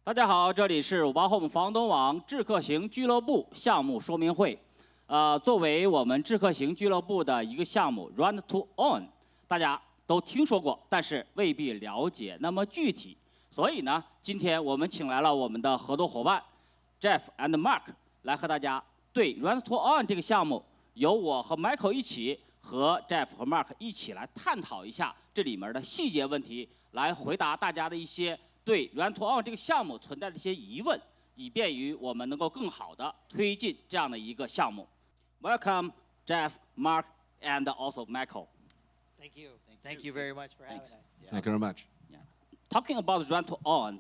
大家好，这里是58Home 房东网智客行俱乐部项目说明会。作为我们智客行俱乐部的一个项目 ，Rent to Own， 大家都听说过，但是未必了解那么具体。所以呢，今天我们请来了我们的合作伙伴 Jeff and Mark 来和大家对 Rent to Own 这个项目，由我和 Michael 一起和 Jeff 和 Mark 一起来探讨一下这里面的细节问题，来回答大家的一些对 Rent to Own 这个项目存在的一些疑问，以便于我们能够更好的推进这样的一个项目。Welcome, Jeff, Mark, and also Michael. Thank you. Thank you very much for having us. Thank you very much. Yeah. Talking about Rent to Own,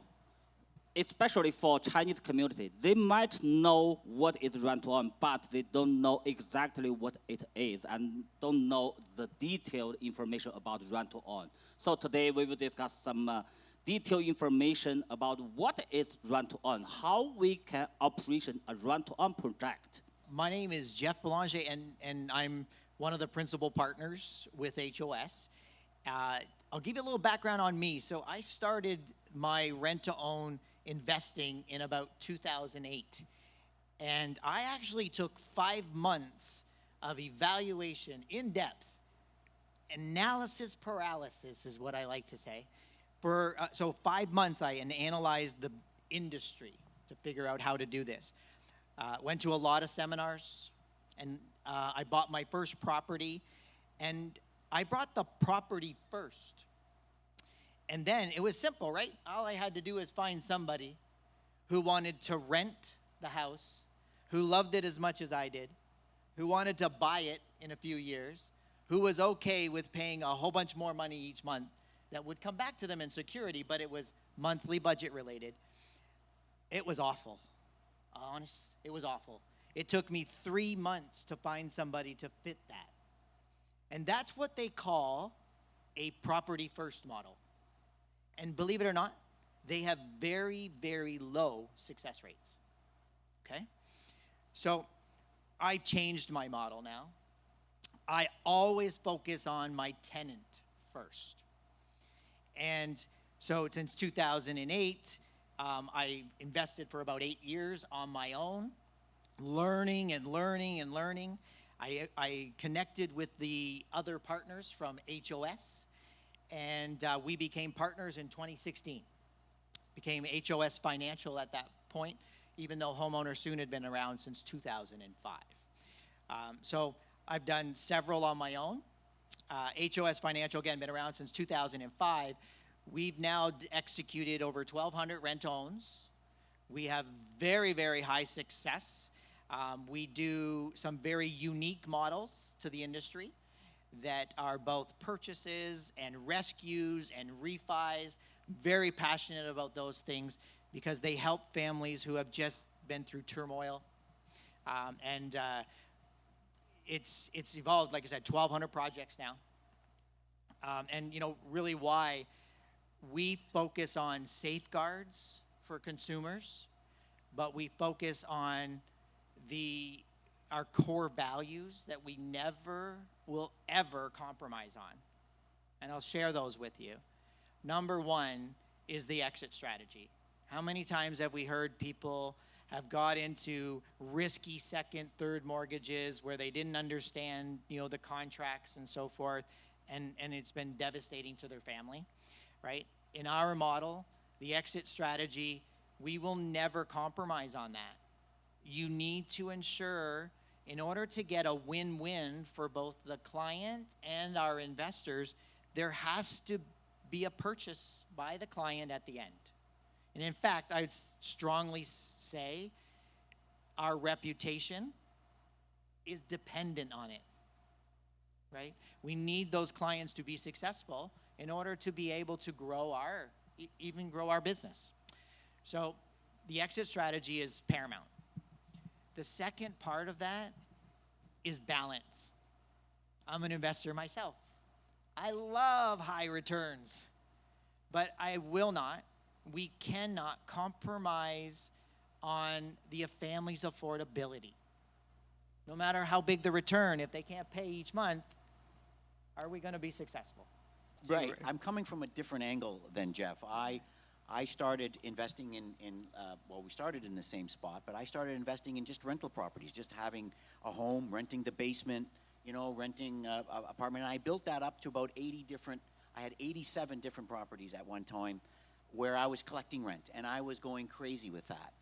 especially for Chinese community, they might know what is Rent to Own, but they don't know exactly what it is and don't know the detailed information about Rent to Own. So today we will discuss some detailed information about what is Rent to Own, how we can operation a Rent to Own project. My name is Jeff Belanger, and I'm one of the principal partners with HOS. I'll give you a little background on me. So I started my rent-to-own investing in about 2008. And I actually took 5 months of evaluation, in-depth, analysis paralysis is what I like to say. So 5 months I analyzed the industry to figure out how to do this. Went to a lot of seminars, and I bought my first property, and I bought the property first. And then it was simple, right? All I had to do is find somebody who wanted to rent the house, who loved it as much as I did, who wanted to buy it in a few years, who was okay with paying a whole bunch more money each month that would come back to them in security, but it was monthly budget related. It was awful. Honest, it was awful. It took me 3 months to find somebody to fit that. And that's what they call a property first model. And believe it or not, they have very, very low success rates. Okay? So I changed my model now. I always focus on my tenant first. And so since 2008, I invested for about 8 years on my own, learning and learning and learning. I connected with the other partners from HOS, and we became partners in 2016. Became HOS Financial at that point, even though Homeowner Soon had been around since 2005. So I've done several on my own. HOS Financial, again, been around since 2005. We've now executed over 1,200 rent-owns. We have very, very high success. We do some very unique models to the industry that are both purchases and rescues and refis. Very passionate about those things because they help families who have just been through turmoil. It's evolved, like I said, 1,200 projects now. And you know, really why we focus on safeguards for consumers, but we focus on our core values that we never will ever compromise on. And I'll share those with you. Number one is the exit strategy. How many times have we heard people have got into risky second, third mortgages where they didn't understand, you know, the contracts and so forth, and it's been devastating to their family, right? In our model, the exit strategy, we will never compromise on that. You need to ensure, in order to get a win-win for both the client and our investors, there has to be a purchase by the client at the end. And in fact, I would strongly say our reputation is dependent on it, right? We need those clients to be successful in order to be able to grow even grow our business. So the exit strategy is paramount. The second part of that is balance. I'm an investor myself. I love high returns, but we cannot compromise on the family's affordability. No matter how big the return, if they can't pay each month, are we going to be successful? Right. I'm coming from a different angle than Jeff. I started investing we started in the same spot, but I started investing in just rental properties, just having a home, renting the basement, renting an apartment. And I built that up to about 87 different properties at one time where I was collecting rent, and I was going crazy with that.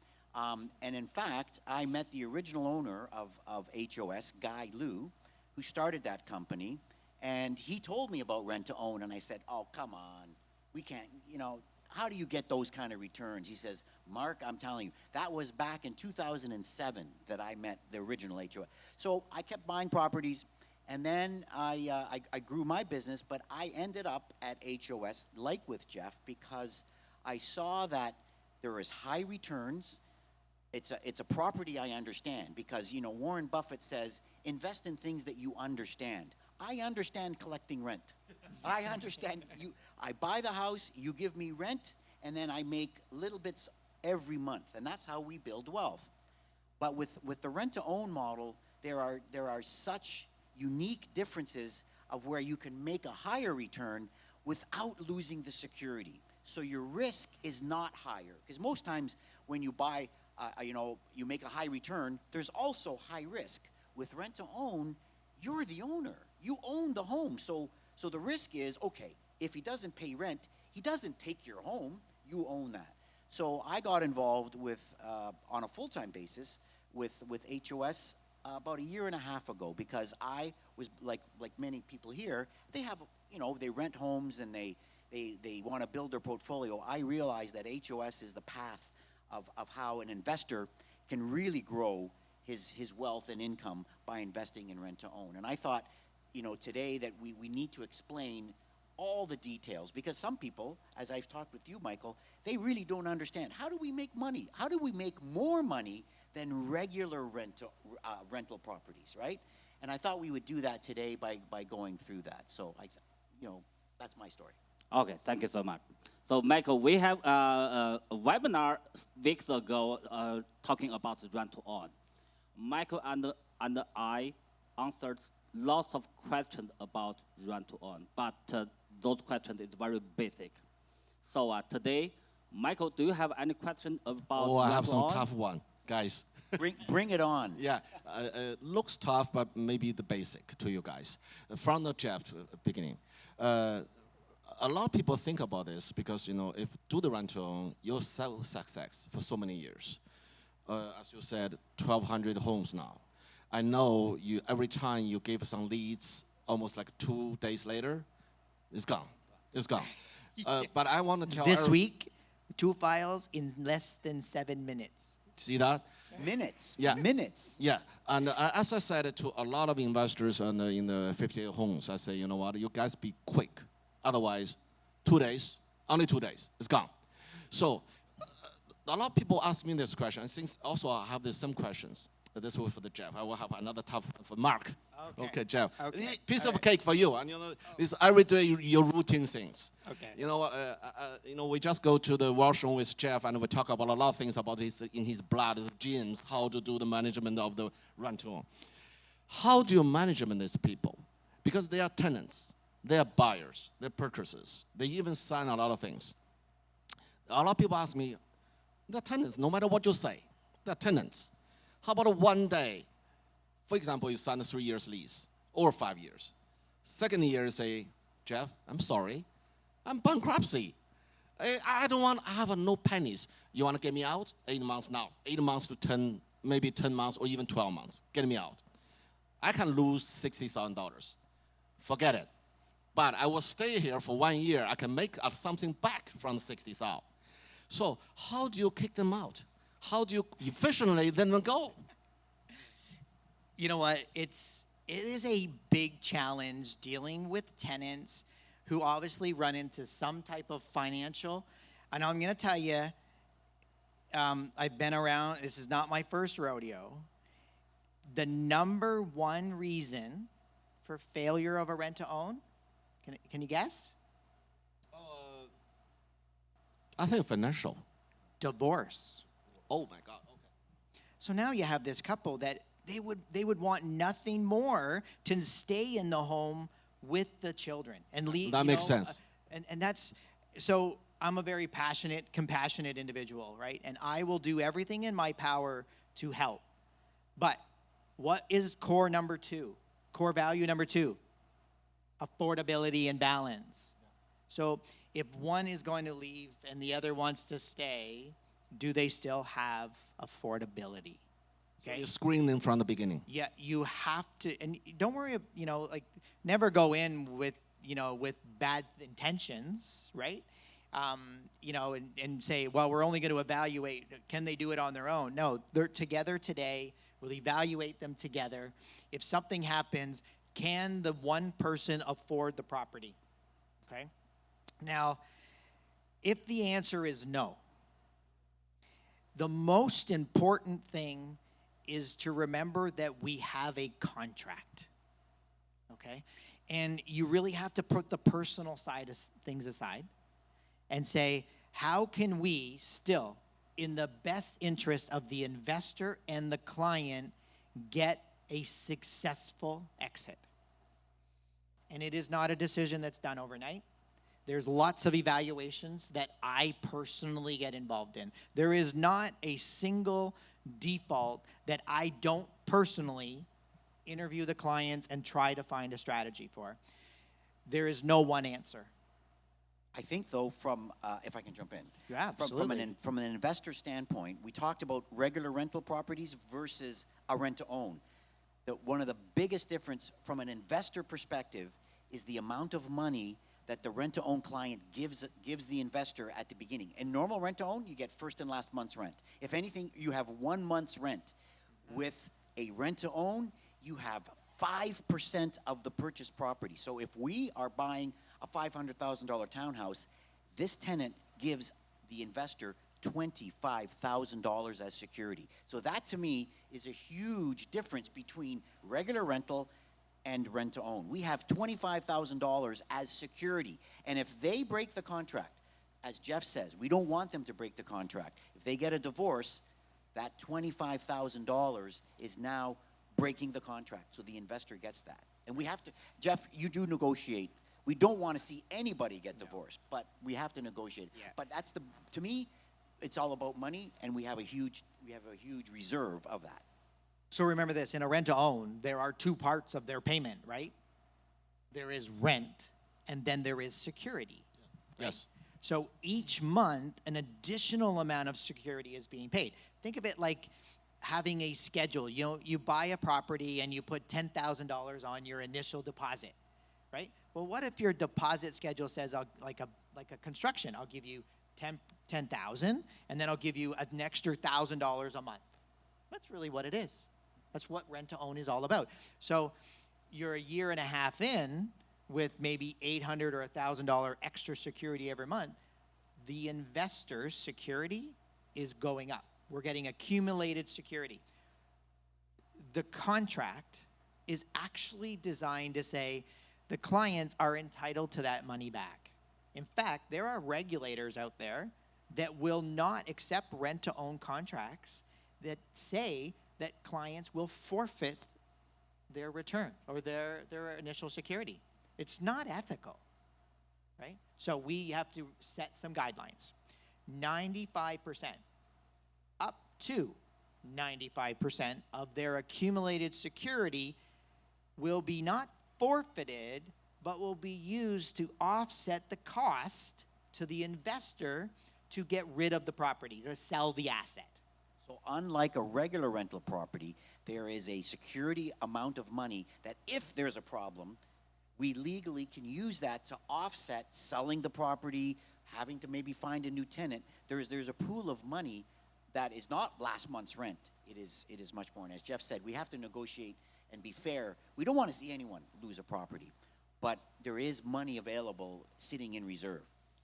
And in fact, I met the original owner of HOS, Guy Liu, who started that company, and he told me about rent to own, and I said, oh, come on, we can't, how do you get those kind of returns? He says, Mark, I'm telling you, that was back in 2007 that I met the original HOS. So I kept buying properties, and then I grew my business, but I ended up at HOS, like with Jeff, because I saw that there is high returns. It's a property I understand, because Warren Buffett says, invest in things that you understand. I understand collecting rent. I understand. I buy the house, you give me rent, and then I make little bits every month, and that's how we build wealth. But with the rent-to-own model, there are such unique differences of where you can make a higher return without losing the security. So your risk is not higher, because most times when you buy, you make a high return, there's also high risk. With rent-to-own, you're the owner. You own the home. So the risk is, okay, if he doesn't pay rent, he doesn't take your home. You own that. So I got involved with, on a full-time basis, with HOS about a year and a half ago, because I was like many people here. They have, they rent homes and they want to build their portfolio. I realized that HOS is the path of how an investor can really grow his wealth and income by investing in rent to own. And I thought, today that we need to explain all the details, because some people, as I've talked with you, Michael, they really don't understand. How do we make money? How do we make more money than regular rental properties, right? And I thought we would do that today by going through that. So that's my story. Okay, thank you so much. So Michael, we have a webinar weeks ago talking about rent to own. Michael and I answered lots of questions about rent to own, but those questions is very basic. So today, Michael, do you have any question about Oh, I have rent to some own? tough one, guys. Bring it on. Yeah, looks tough, but maybe the basic to you guys. From the Jeff beginning, a lot of people think about this because, if do the rental, you'll sell success for so many years. As you said, 1,200 homes now. I know every time you give some leads, almost like 2 days later, it's gone. It's gone. But I want to tell This week, 2 files in less than 7 minutes. See that? Minutes. Yeah. Minutes. Yeah, and as I said to a lot of investors in the 58 homes, I say, you know what, you guys be quick. Otherwise, 2 days, only 2 days, it's gone. So a lot of people ask me this question. I think also I have the same questions. This was for the Jeff. I will have another tough one for Mark. Okay, Jeff. Okay. Piece of cake for you. And this every day your routine things. Okay. You know what? We just go to the washroom with Jeff and we talk about a lot of things about in his blood, his genes, how to do the management of the rental. How do you manage these people? Because they are tenants, they are buyers, they're purchasers. They even sign a lot of things. A lot of people ask me, they're tenants. No matter what you say, they're tenants. How about one day? For example, you sign a 3 years lease or 5 years. Second year, you say, Jeff, I'm sorry, I'm bankruptcy. I don't want, I have no pennies. You want to get me out? 8 months now. 8 months to 10, maybe 10 months or even 12 months. Get me out. I can lose $60,000. Forget it. But I will stay here for 1 year. I can make something back from the 60,000. So how do you kick them out? How do you efficiently let them go? You know what? It is a big challenge dealing with tenants who obviously run into some type of financial. And I'm going to tell you, I've been around. This is not my first rodeo. The number one reason for failure of a rent-to-own, can you guess? I think financial. Divorce. Oh my God. Okay. So now you have this couple that they would want nothing more to stay in the home with the children and leave. That makes sense. And that's so I'm a very passionate, compassionate individual, right? And I will do everything in my power to help. But what is core number 2? Core value number 2? Affordability and balance. So if one is going to leave and the other wants to stay, do they still have affordability? Okay. So you're screening from the beginning. Yeah, you have to, and don't worry, like never go in with, with bad intentions, right? And say, well, we're only going to evaluate, can they do it on their own? No, they're together today. We'll evaluate them together. If something happens, can the one person afford the property? Okay? Now, if the answer is no, the most important thing is to remember that we have a contract, okay? And you really have to put the personal side of things aside and say, how can we still, in the best interest of the investor and the client, get a successful exit? And it is not a decision that's done overnight. There's lots of evaluations that I personally get involved in. There is not a single default that I don't personally interview the clients and try to find a strategy for. There is no one answer. I think, though, from if I can jump in, Yeah, absolutely. From an investor standpoint, we talked about regular rental properties versus a rent-to-own. One of the biggest difference from an investor perspective is the amount of money that the rent-to-own client gives the investor at the beginning. In normal rent-to-own, you get first and last month's rent. If anything, you have 1 month's rent. With a rent-to-own, you have 5% of the purchased property. So if we are buying a $500,000 townhouse, this tenant gives the investor $25,000 as security. So that, to me, is a huge difference between regular rental and rent-to-own. We have $25,000 as security. And if they break the contract, as Jeff says, we don't want them to break the contract. If they get a divorce, that $25,000 is now breaking the contract. So the investor gets that. And we have to, Jeff, you do negotiate. We don't want to see anybody get divorced, but we have to negotiate. Yeah. But that's to me, it's all about money, and we have a huge reserve of that. So remember this, in a rent-to-own, there are 2 parts of their payment, right? There is rent, and then there is security. Right? Yes. So each month, an additional amount of security is being paid. Think of it like having a schedule. You buy a property and you put $10,000 on your initial deposit, right? Well, what if your deposit schedule says, like a construction, I'll give you $10,000, and then I'll give you an extra $1,000 a month. That's really what it is. That's what rent-to-own is all about. So you're a year and a half in with maybe $800 or $1,000 extra security every month. The investor's security is going up. We're getting accumulated security. The contract is actually designed to say the clients are entitled to that money back. In fact, there are regulators out there that will not accept rent-to-own contracts that say that clients will forfeit their return or their initial security. It's not ethical, right? So we have to set some guidelines. 95%, up to 95% of their accumulated security will be not forfeited, but will be used to offset the cost to the investor to get rid of the property, to sell the asset. So unlike a regular rental property, there is a security amount of money that if there's a problem, we legally can use that to offset selling the property, having to maybe find a new tenant. There's a pool of money that is not last month's rent. It is much more. And as Jeff said, we have to negotiate and be fair. We don't want to see anyone lose a property, but there is money available sitting in reserve.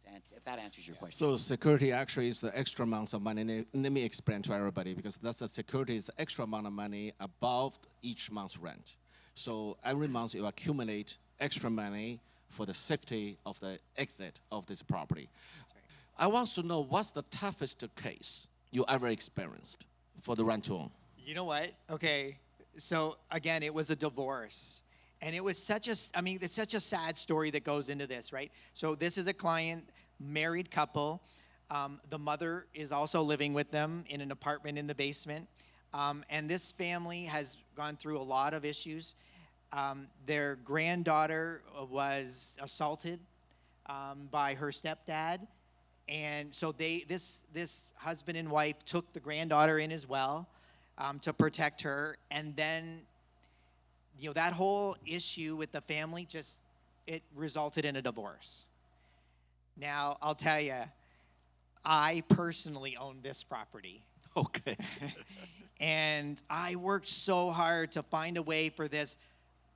And if that answers your question. So security actually is the extra amounts of money. Let me explain to everybody, because that's the security is the extra amount of money above each month's rent. So every month you accumulate extra money for the safety of the exit of this property. That's right. I want to know what's the toughest case you ever experienced for the rent-to-own? You know what? Okay, so again, it was a divorce. And it was it's such a sad story that goes into this, right? So this is a client, married couple. The mother is also living with them in an apartment in the basement. And this family has gone through a lot of issues. Their granddaughter was assaulted by her stepdad. And so this husband and wife took the granddaughter in as well to protect her. And then, that whole issue with the family it resulted in a divorce. Now, I'll tell you, I personally own this property. Okay. And I worked so hard to find a way for this,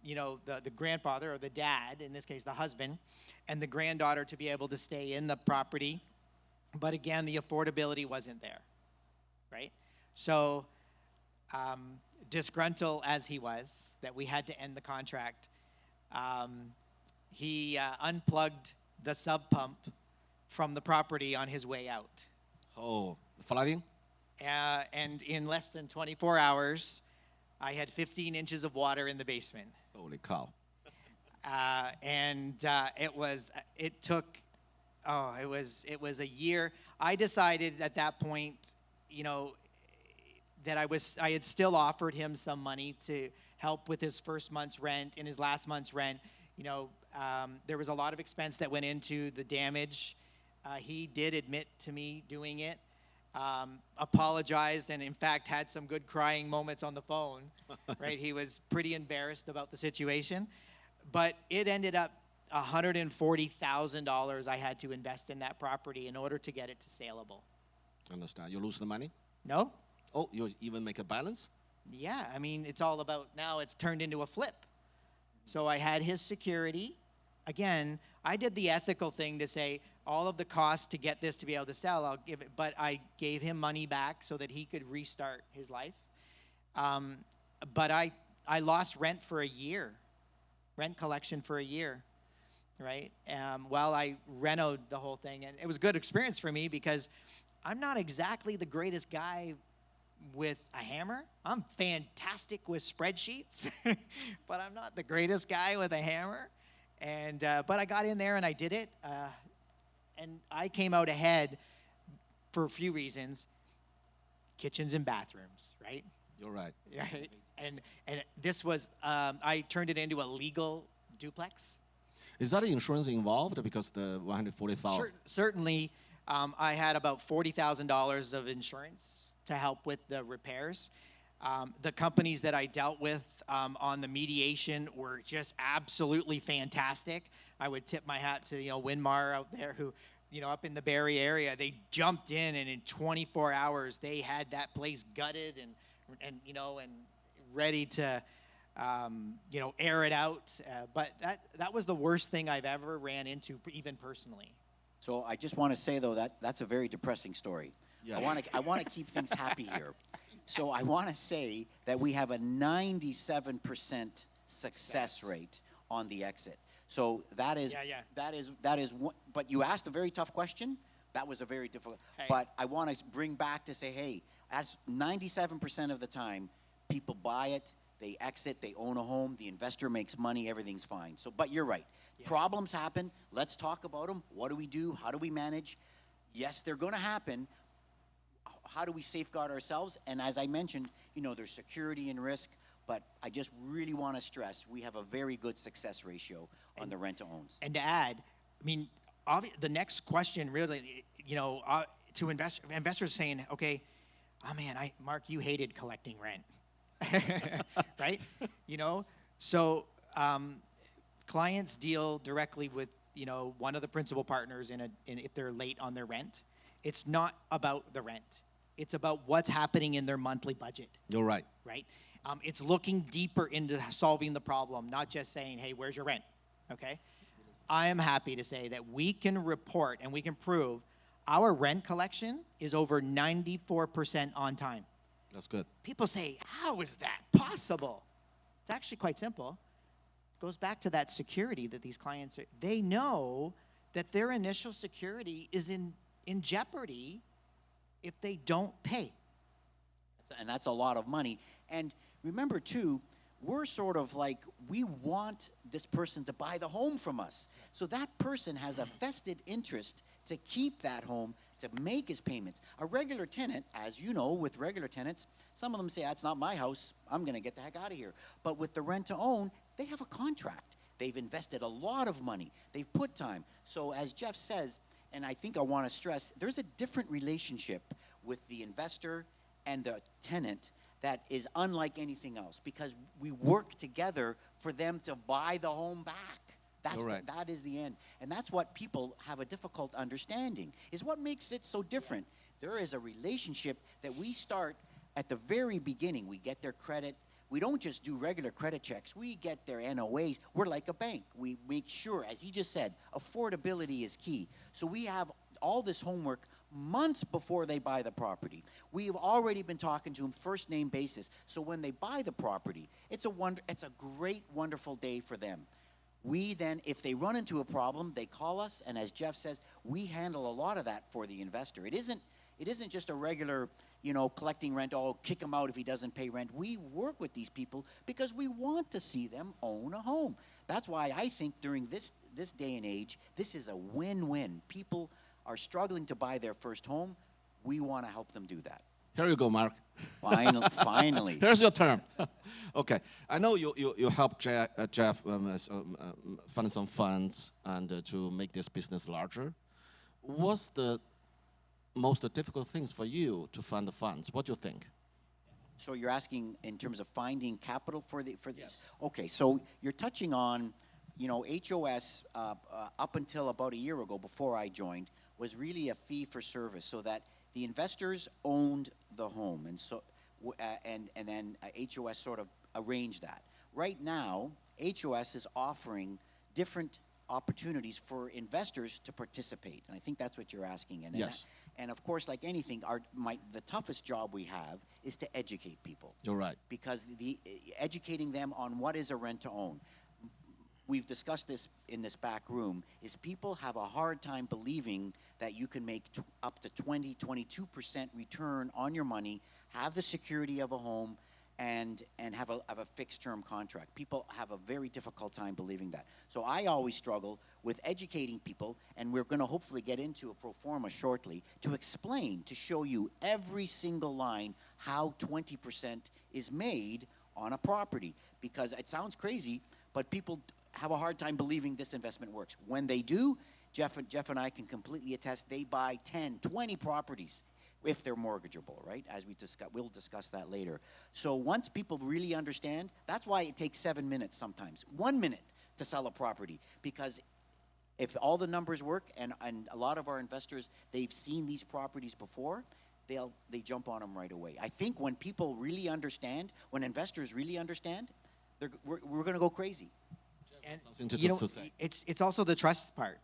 the grandfather or the dad, in this case the husband, and the granddaughter to be able to stay in the property. But again, the affordability wasn't there, right? So disgruntled as he was, that we had to end the contract, he unplugged the sub pump from the property on his way out. Oh, flooding? And in less than 24 hours, I had 15 inches of water in the basement. Holy cow. It was a year. I decided at that point, that I had still offered him some money to help with his first month's rent and his last month's rent. There was a lot of expense that went into the damage. He did admit to me doing it, apologized, and in fact had some good crying moments on the phone, right? He was pretty embarrassed about the situation, but it ended up $140,000 I had to invest in that property in order to get it to saleable. Understand. You lose the money? No? Oh, you even make a balance? Yeah, I mean, it's all about, now it's turned into a flip. So I had his security. Again, I did the ethical thing to say all of the costs to get this to be able to sell, I'll give it, but I gave him money back so that he could restart his life. But I lost rent for a year, rent collection for a year, right? While I renoed the whole thing. And it was a good experience for me because I'm not exactly the greatest guy with a hammer. I'm fantastic with spreadsheets, but I'm not the greatest guy with a hammer. And but I got in there and I did it, and I came out ahead for a few reasons. Kitchens and bathrooms, right? You're right. Right. And this was I turned it into a legal duplex. Is that insurance involved? Because the 140,000. Certainly, I had about $40,000 of insurance to help with the repairs. The companies that I dealt with on the mediation were just absolutely fantastic. I would tip my hat to Winmar out there, who up in the Barrie area, they jumped in, and in 24 hours they had that place gutted and ready to air it out. But that was the worst thing I've ever ran into, even personally. So I just want to say though that's a very depressing story. Yeah. I want to keep things happy here. So I want to say that we have a 97% success rate on the exit. So that is one, but you asked a very tough question. That was a very difficult. Hey. But I want to bring back to say, hey, that's 97% of the time, people buy it, they exit, they own a home, the investor makes money, everything's fine. So, but you're right. Yeah. Problems happen. Let's talk about them. What do we do? How do we manage? Yes, they're going to happen. How do we safeguard ourselves? And as I mentioned, there's security and risk, but I just really want to stress we have a very good success ratio on the rent-to-owns. And to add, I mean, the next question really, to investors saying, okay, oh man, Mark, you hated collecting rent, right? So clients deal directly with, one of the principal partners if they're late on their rent. It's not about the rent. It's about what's happening in their monthly budget. You're right. Right? It's looking deeper into solving the problem, not just saying, hey, where's your rent? Okay? I am happy to say that we can report and we can prove our rent collection is over 94% on time. That's good. People say, how is that possible? It's actually quite simple. It goes back to that security that these clients they know that their initial security is in jeopardy if they don't pay. And that's a lot of money. And remember too, we're sort of like, we want this person to buy the home from us. So that person has a vested interest to keep that home, to make his payments. A regular tenant, as you know, with regular tenants, some of them say, that's not my house, I'm gonna get the heck out of here. But with the rent to own, they have a contract. They've invested a lot of money. They've put time. So as Jeff says, and I think I wanna stress, there's a different relationship with the investor and the tenant that is unlike anything else, because we work together for them to buy the home back. That is the end. And that's what people have a difficult understanding, is what makes it so different. There is a relationship that we start at the very beginning. We get their credit. We don't just do regular credit checks. We get their NOAs. We're like a bank. We make sure, as he just said, affordability is key. So we have all this homework months before they buy the property. We've already been talking to them first name basis. So when they buy the property, it's a great, wonderful day for them. We then, if they run into a problem, they call us, and as Jeff says, we handle a lot of that for the investor. It isn't just a regular, collecting rent, kick him out if he doesn't pay rent. We work with these people because we want to see them own a home. That's why I think during this day and age, this is a win-win. People are struggling to buy their first home. We want to help them do that. Here you go, Mark. Finally. Here's your term. Okay. I know you helped Jeff fund some funds and to make this business larger. What's the most difficult things for you to fund the funds? What do you think? So you're asking in terms of finding capital for this? Yes. Okay, so you're touching on, HOS up until about a year ago, before I joined, was really a fee for service, so that the investors owned the home, and so and then HOS sort of arranged that. Right now, HOS is offering different opportunities for investors to participate, and I think that's what you're asking. And yes. And of course, like anything, the toughest job we have is to educate people. You're right. Because educating them on what is a rent to own. We've discussed this in this back room, is people have a hard time believing that you can make up to 22% return on your money, have the security of a home, and have a fixed term contract. People have a very difficult time believing that. So I always struggle with educating people, and we're gonna hopefully get into a Proforma shortly, to explain, to show you every single line how 20% is made on a property. Because it sounds crazy, but people have a hard time believing this investment works. When they do, Jeff and I can completely attest, they buy 10, 20 properties if they're mortgageable, right? As we'll discuss that later. So once people really understand, that's why it takes 7 minutes sometimes, 1 minute to sell a property. Because if all the numbers work, and a lot of our investors, they've seen these properties before, they jump on them right away. I think when people really understand, when investors really understand, we're gonna go crazy. And Something to say. it's also the trust part.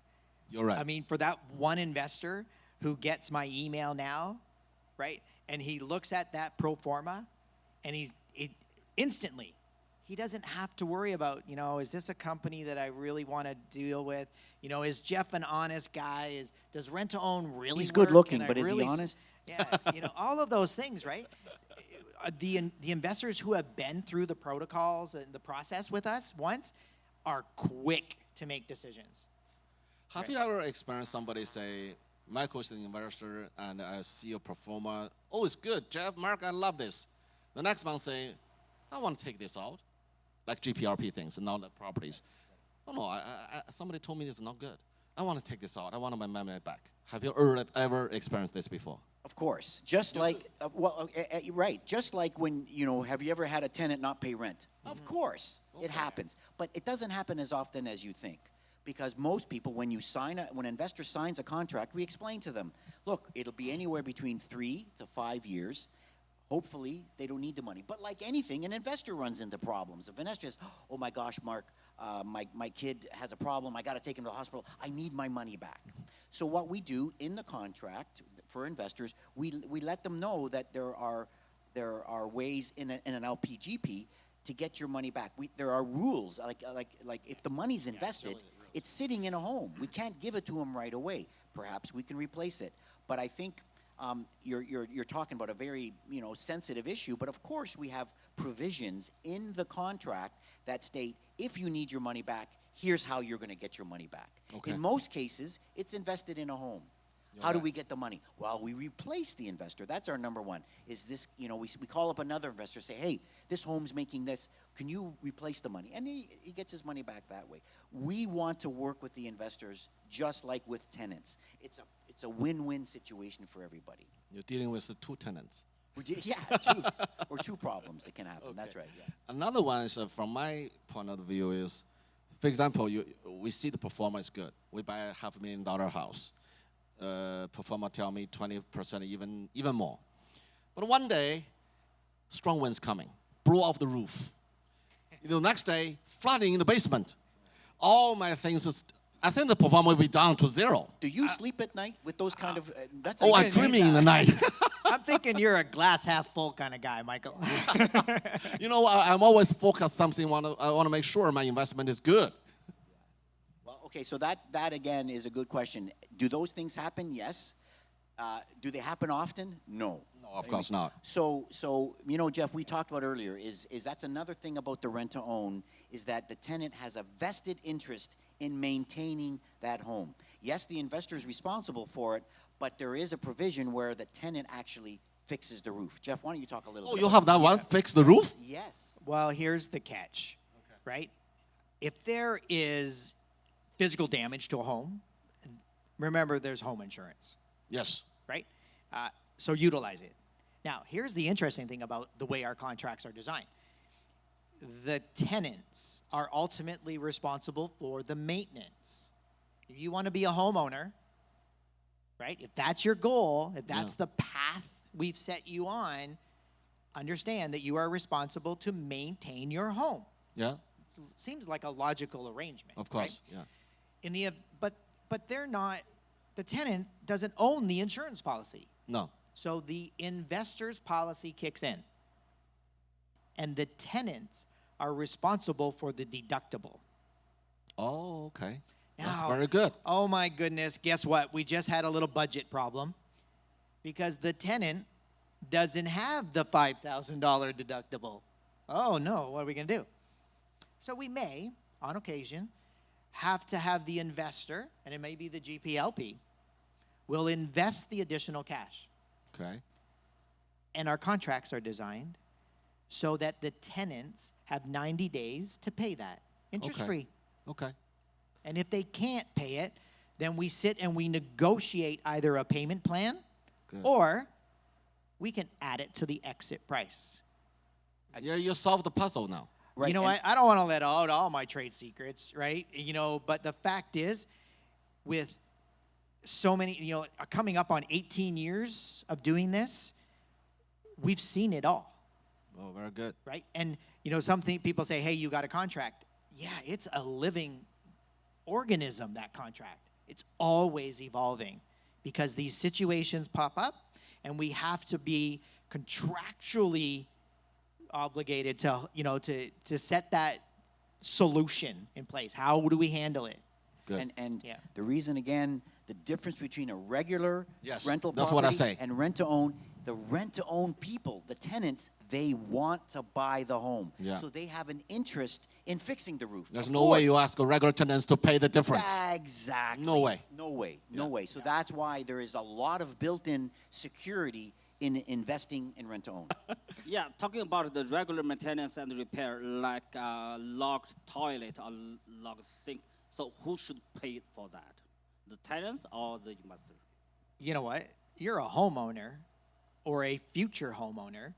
You're right. I mean, for that one investor who gets my email now, right, and he looks at that pro forma, and instantly, he doesn't have to worry about, is this a company that I really want to deal with? Is Jeff an honest guy? Does rent to own really He's work? good looking, Can I but is he really honest? Yeah, all of those things, right? The investors who have been through the protocols and the process with us once are quick to make decisions. Have you ever experienced somebody say, Michael is an investor and I see a Proforma. Oh, it's good. Jeff, Mark, I love this. The next month say, I want to take this out. Like GPRP things and not the properties. Oh no, somebody told me this is not good. I want to take this out. I want my money back. Have you ever experienced this before? Of course. Just like, right. Just like when, have you ever had a tenant not pay rent? Mm-hmm. Of course, it happens. But it doesn't happen as often as you think. Because most people, when an investor signs a contract, we explain to them, look, it'll be anywhere between 3 to 5 years. Hopefully, they don't need the money. But like anything, an investor runs into problems. If an investor says, oh my gosh, Mark, my kid has a problem. I got to take him to the hospital. I need my money back. So what we do in the contract for investors, we let them know that there are ways in an LPGP to get your money back. There are rules, like if the money's invested, it's sitting in a home. We can't give it to them right away. Perhaps we can replace it. But I think you're talking about a very sensitive issue. But of course, we have provisions in the contract that state if you need your money back, here's how you're going to get your money back. Okay. In most cases, it's invested in a home. How do we get the money? Well, we replace the investor. That's our number one. Is this, we call up another investor, say, hey, this home's making this. Can you replace the money? And he gets his money back that way. We want to work with the investors just like with tenants. It's a win-win situation for everybody. You're dealing with the two tenants. Yeah, two problems that can happen. That's right, yeah. Another one is, from my point of view is, for example, we see the Proforma is good. We buy a $500,000 house. Proforma tell me 20%, even more. But one day, strong winds coming, blew off the roof. The next day, flooding in the basement. All my things, I think the Proforma will be down to zero. Do you sleep at night with those kind of, that's I'm dreaming in the night. I'm thinking you're a glass half full kind of guy, Michael. I'm always focused something, I want to make sure my investment is good. Well, okay, so that again is a good question. Do those things happen? Yes. Do they happen often? No. No, of course not. So Jeff, we talked about earlier is that's another thing about the rent to own is that the tenant has a vested interest in maintaining that home. Yes, the investor is responsible for it, but there is a provision where the tenant actually fixes the roof. Jeff, why don't you talk a little bit? Oh, you have that one? Fix the roof? Yes. Well, here's the catch, right? If there is physical damage to a home, remember there's home insurance, Yes. right? So utilize it. Now, here's the interesting thing about the way our contracts are designed. The tenants are ultimately responsible for the maintenance. If you want to be a homeowner, right? If that's your goal, if that's the path we've set you on, understand that you are responsible to maintain your home. Yeah, Seems like a logical arrangement. of course. Right? Yeah. But they're not. The tenant doesn't own the insurance policy, No. so the investor's policy kicks in, and the tenants are responsible for the deductible. Oh, okay. That's Now- very good. Oh my goodness, guess what? We just had a little budget problem because the tenant doesn't have the $5,000 deductible. Oh no, what are we going to do? So we may, on occasion, have to have the investor, and it may be the GPLP, will invest the additional cash. Okay. And our contracts are designed so that the tenants have 90 days to pay that, interest-free. Okay. And if they can't pay it, then we sit and we negotiate either a payment plan Good. or we can add it to the exit price. Yeah, you solved the puzzle now. Right. You know, and- I don't want to let out all my trade secrets, right? But the fact is, with so many, coming up on 18 years of doing this, we've seen it all, Oh, very good. right? And, people say, hey, you got a contract. Yeah, it's a living organism, that contract. It's always evolving because these situations pop up and we have to be contractually obligated to set that solution in place. How do we handle it? Good. And Yeah. the reason, again, the difference between a regular Yes, rental that's property what I say. and rent-to-own, the rent-to-own people, the tenants, they want to buy the home. Yeah. So they have an interest in fixing the roof. There's Of no course. way you ask a regular tenants to pay the difference. Exactly. No way. No way. No way. So that's why there is a lot of built-in security in investing in rent-to-own. Yeah, talking about the regular maintenance and repair, like locked toilet or locked sink. So who should pay for that? The tenants or the investor? You know what? You're a homeowner or a future homeowner.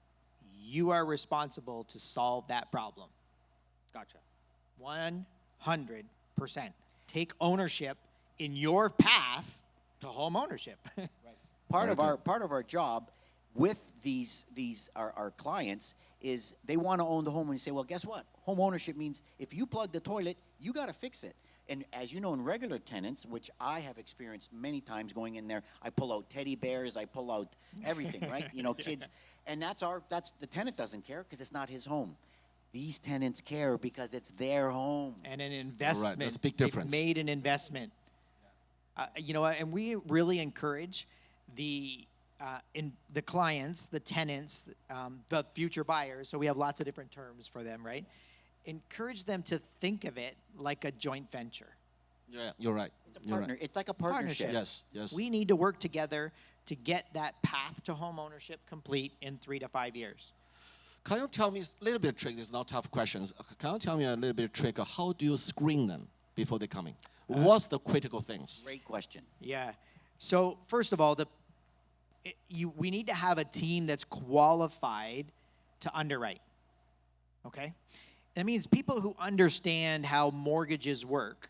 You are responsible to solve that problem. Gotcha. 100%. Take ownership in your path to home ownership. Part of our job with our clients is they want to own the home, and you say, well, guess what? Home ownership means if you plug the toilet, you got to fix it. And as you know, in regular tenants, which I have experienced many times going in there, I pull out teddy bears, I pull out everything, right? Kids. And that's the tenant doesn't care because it's not his home. These tenants care because it's their home. And an investment. That's a big They've difference. made an investment. And we really encourage the in the clients, the tenants, the future buyers, so we have lots of different terms for them, right? Encourage them to think of it like a joint venture. Yeah, you're right. It's a partner. Right. It's like a partnership. Yes, yes. We need to work together to get that path to home ownership complete in 3 to 5 years. Can you tell me a little bit of trick? It's not tough questions. Can you tell me a little bit of trick of how do you screen them before they come in? What's the critical things? Great question. Yeah. So first of all, we need to have a team that's qualified to underwrite. Okay? That means people who understand how mortgages work,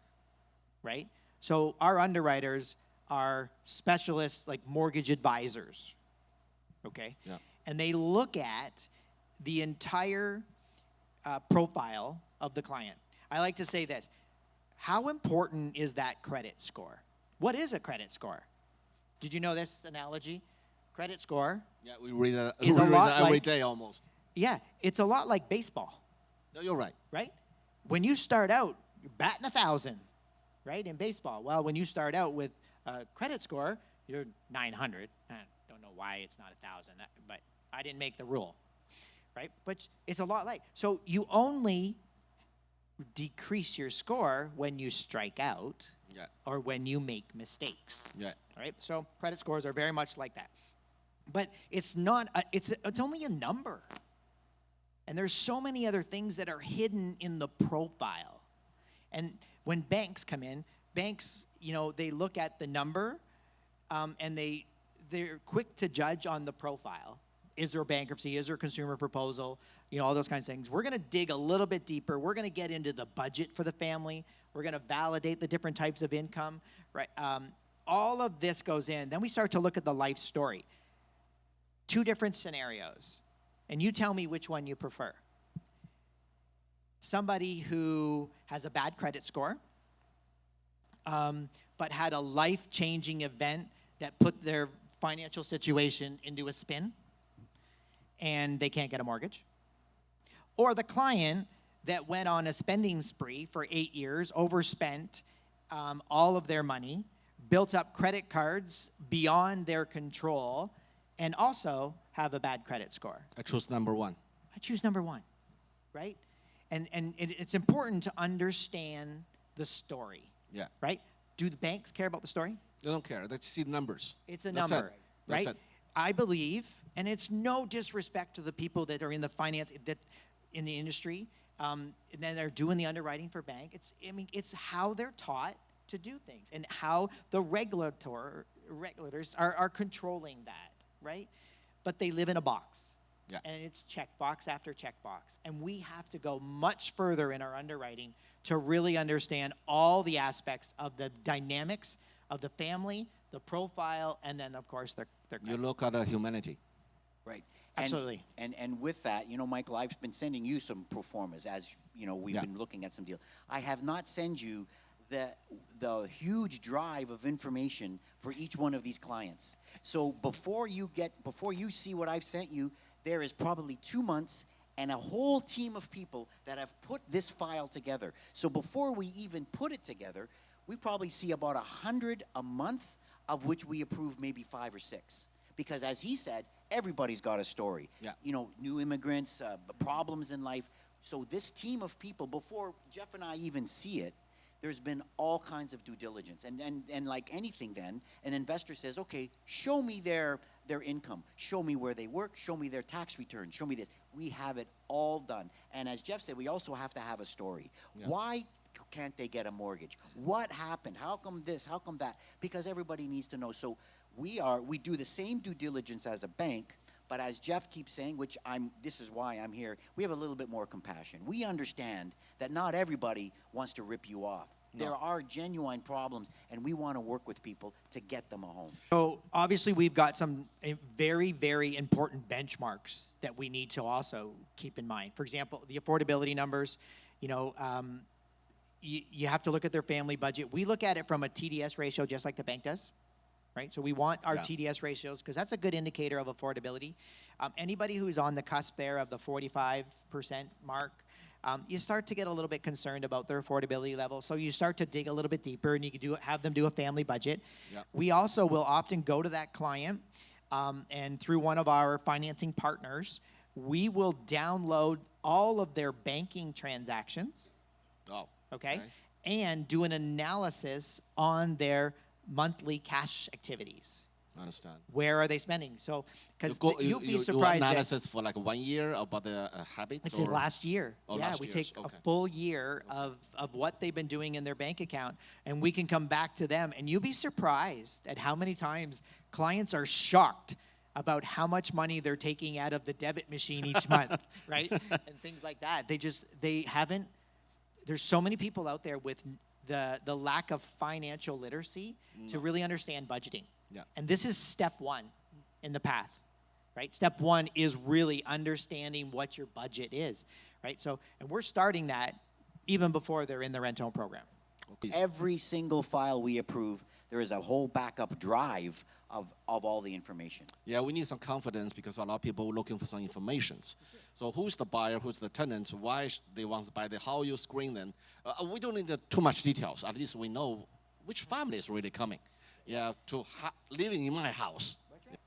right? So our underwriters are specialists like mortgage advisors. Okay? Yeah. And they look at the entire profile of the client. I like to say this. How important is that credit score? What is a credit score? Did you know this analogy? Credit score. Yeah, we read it, Is a lot every like- day almost. Yeah, it's a lot like baseball, No, you're right. right? When you start out, you're batting 1,000, right, in baseball. Well, when you start out with a credit score, you're 900. I don't know why it's not 1,000, but I didn't make the rule, right? But it's a lot like, so you only decrease your score when you strike out Yeah, or when you make mistakes. yeah. All right, so credit scores are very much like that. But it's not, it's only a number. And there's so many other things that are hidden in the profile. And when banks come in, banks, they look at the number and they're quick to judge on the profile. Is there a bankruptcy? Is there a consumer proposal? All those kinds of things. We're going to dig a little bit deeper. We're going to get into the budget for the family. We're going to validate the different types of income, right? All of this goes in. Then we start to look at the life story. 2 different scenarios. And you tell me which one you prefer. Somebody who has a bad credit score, but had a life-changing event that put their financial situation into a spin, and they can't get a mortgage. Or the client that went on a spending spree for 8 years, overspent all of their money, built up credit cards beyond their control, and also have a bad credit score. I choose number 1. I choose number 1, right? And it's important to understand the story, Yeah. right? Do the banks care about the story? They don't care. They see the numbers. It's a That's number, it. That's right? it. I believe, and it's no disrespect to the people that are in the finance, that in the industry, and then they're doing the underwriting for bank. It's how they're taught to do things and how the regulators are controlling that, right? But they live in a box. Yeah. And it's checkbox after checkbox. And we have to go much further in our underwriting to really understand all the aspects of the dynamics of the family, the profile, and then, of course, their You look at humanity. Right. Absolutely. And with that, Michael, I've been sending you some Proformas as, we've Yeah. been looking at some deals. I have not sent you the huge drive of information for each one of these clients. So before you see what I've sent you, there is probably 2 months and a whole team of people that have put this file together. So before we even put it together, we probably see about 100 a month, of which we approve maybe 5 or 6. Because as he said, everybody's got a story. Yeah. New immigrants, problems in life. So this team of people, before Jeff and I even see it, there's been all kinds of due diligence. And like anything then, an investor says, okay, show me their income. Show me where they work. Show me their tax return. Show me this. We have it all done. And as Jeff said, we also have to have a story. Yeah. Why can't they get a mortgage? What happened? How come this? How come that? Because everybody needs to know. So we do the same due diligence as a bank, but as Jeff keeps saying, this is why I'm here, we have a little bit more compassion. We understand that not everybody wants to rip you off. No. There are genuine problems, and we want to work with people to get them a home. So obviously we've got some very, very important benchmarks that we need to also keep in mind. For example, the affordability numbers, you have to look at their family budget. We look at it from a TDS ratio just like the bank does, right? So we want our Yeah. TDS ratios because that's a good indicator of affordability. Anybody who's on the cusp there of the 45% mark, you start to get a little bit concerned about their affordability level. So you start to dig a little bit deeper, and you can have them do a family budget. Yeah. We also will often go to that client and through one of our financing partners, we will download all of their banking transactions, okay, and do an analysis on their monthly cash activities. I understand. Where are they spending? So, because you'll be You surprised analysis for like 1 year about the habits? It's in last year. Oh, yeah, last we year's, take okay. a full year of what they've been doing in their bank account, and we can come back to them, and you'll be surprised at how many times clients are shocked about how much money they're taking out of the debit machine each month, right? And things like that. They haven't, there's so many people out there with the lack of financial literacy to really understand budgeting. Yeah. And this is step one in the path, right? Step one is really understanding what your budget is, right? So, and we're starting that even before they're in the rent-own program. Every single file we approve, there is a whole backup drive of all the information. Yeah, we need some confidence because a lot of people are looking for some information. So who's the buyer, who's the tenant, why they want to buy the, how you screen them. We don't need too much details. At least we know which family is really coming. Yeah, to living in my house.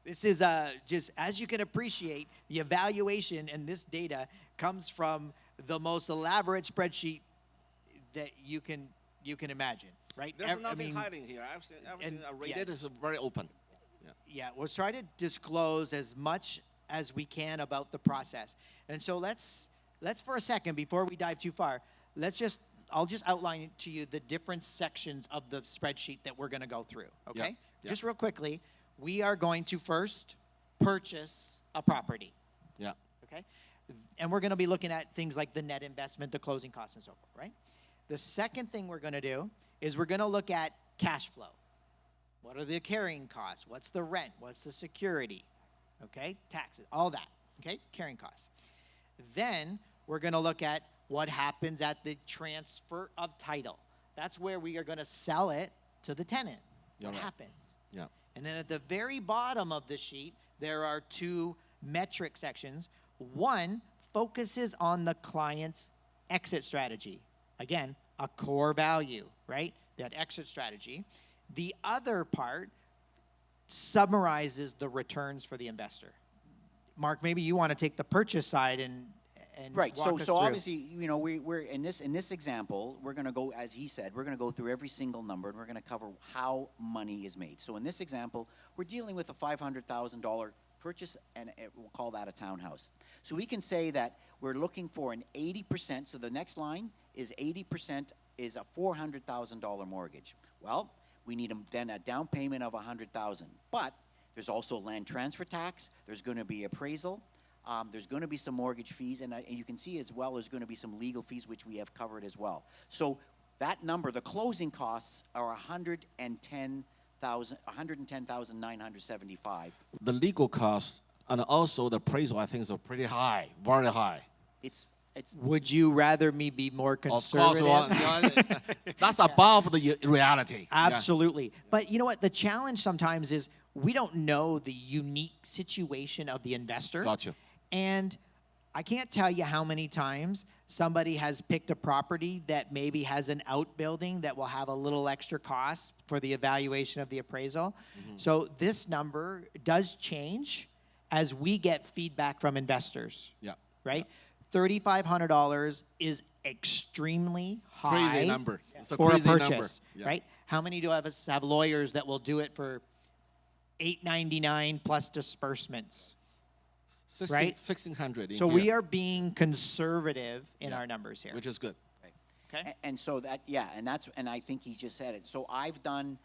This is just, as you can appreciate, the evaluation and this data comes from the most elaborate spreadsheet that you can imagine, right? There's nothing hiding here. Everything rated is very open. Yeah, we'll try to disclose as much as we can about the process. And so let's for a second, before we dive too far, I'll just outline to you the different sections of the spreadsheet that we're going to go through, okay? Yeah. Just real quickly, we are going to first purchase a property, Yeah. okay? And we're going to be looking at things like the net investment, the closing costs, and so forth, right? The second thing we're going to do is we're going to look at cash flow. What are the carrying costs? What's the rent? What's the security? Okay, taxes, all that, okay, carrying costs. Then we're going to look at what happens at the transfer of title. That's where we are going to sell it to the tenant. What happens? Yeah. And then at the very bottom of the sheet, there are two metric sections. One focuses on the client's exit strategy. Again, a core value, right? That exit strategy. The other part summarizes the returns for the investor. Mark, maybe you want to take the purchase side and Right. walk us So through. obviously, you know, we're in this example, we're going to go, as he said, we're going to go through every single number, and we're going to cover how money is made. So in this example, we're dealing with a $500,000 purchase, and we'll call that a townhouse. So we can say that we're looking for an 80%. So the next line is 80% is a $400,000 mortgage. Well, we need then a down payment of $100,000. But there's also land transfer tax. There's going to be appraisal. There's going to be some mortgage fees, and you can see as well there's going to be some legal fees, which we have covered as well. So that number, the closing costs are $110,975. The legal costs and also the appraisal, I think, is pretty high, very high. It's Would you rather me be more Of course, conservative? that's above the reality. Absolutely. But you know what? The challenge sometimes is we don't know the unique situation of the investor. Got you. And I can't tell you how many times somebody has picked a property that maybe has an outbuilding that will have a little extra cost for the evaluation of the appraisal. Mm-hmm. So this number does change as we get feedback from investors. Yeah. Right? $3,500 is extremely high Crazy number. It's a for crazy a number. purchase, Yeah. right? How many do us have lawyers that will do it for $899 plus disbursements? Right? 1,600. So we are being conservative in our numbers here. Which is good. Okay. And so that, yeah, and I think he just said it. So I've been